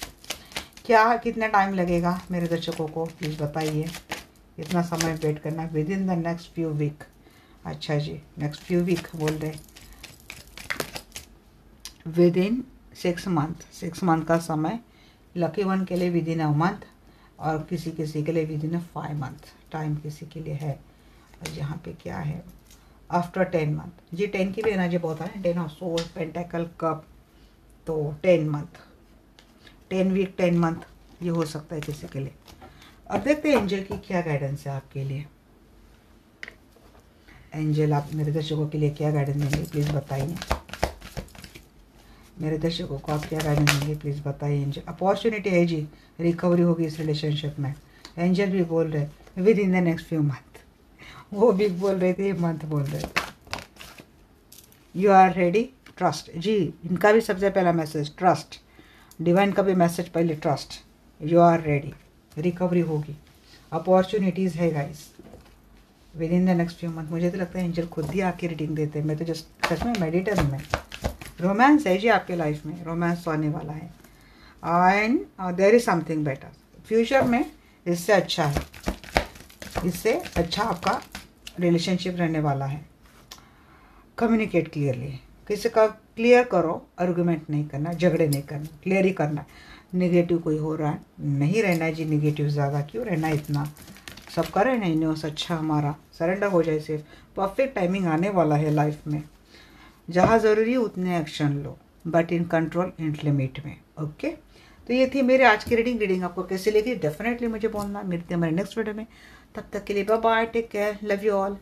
क्या कितना टाइम लगेगा मेरे दर्शकों को प्लीज़ बताइए, इतना समय वेट करना। Within the next few week, अच्छा जी नेक्स्ट फ्यू वीक बोल रहे, विद इन 6 मंथ, 6 मंथ का समय। लकी वन के लिए विद इन अ मंथ, और किसी किसी के लिए विद इन 5 मंथ टाइम किसी के लिए है। और यहाँ पे क्या है, आफ्टर 10 मंथ। जी 10 की भी एनर्जी बहुत है, 10 ऑफ सोल, पेंटेकल, कप, तो 10 मंथ, 10 वीक, 10 मंथ ये हो सकता है किसी के लिए। अब देखते हैं एंजल की क्या गाइडेंस है आपके लिए। एंजल आप मेरे दर्शकों के लिए क्या गाइडेंस देंगे प्लीज़ बताइए। मेरे दर्शकों को आप क्या गाइडेंस देंगे प्लीज़ बताइए। एंजल, अपॉर्चुनिटी है जी, रिकवरी होगी इस रिलेशनशिप में। एंजल भी बोल रहे within the next few month, वो भी बोल रहे थे, मंथ बोल रहे थे। You are ready, trust. जी इनका भी सबसे पहला मैसेज ट्रस्ट, डिवाइन का भी मैसेज पहले trust. You are ready, recovery होगी, अपॉर्चुनिटीज़ है guys within the next few month. मुझे तो लगता है एंजल खुद ही आके रीडिंग देते हैं, मैं तो जस्ट सच में मेडिटेशन में। रोमांस है जी आपके लाइफ में, रोमांस तो आने वाला है, and there is something better future में, इससे अच्छा है, इससे अच्छा आपका रिलेशनशिप रहने वाला है। कम्युनिकेट क्लियरली, किसी का क्लियर करो, आर्गुमेंट नहीं करना, झगड़े नहीं करना, क्लियर ही करना। निगेटिव कोई हो रहा है नहीं रहना है जी, निगेटिव ज़्यादा क्यों रहना, इतना सब कर रहे हैं यूनिवर्स अच्छा हमारा, सरेंडर हो जाए सिर्फ। परफेक्ट टाइमिंग आने वाला है लाइफ में, जहाँ ज़रूरी उतने action low, but in control, in limit में। ओके, तो ये थी मेरे आज की रीडिंग आपको कैसी लगी डेफिनेटली मुझे बोलना। मिलते हैं हमारे नेक्स्ट वीडियो में, तब तक के लिए bye bye, take care, love you all.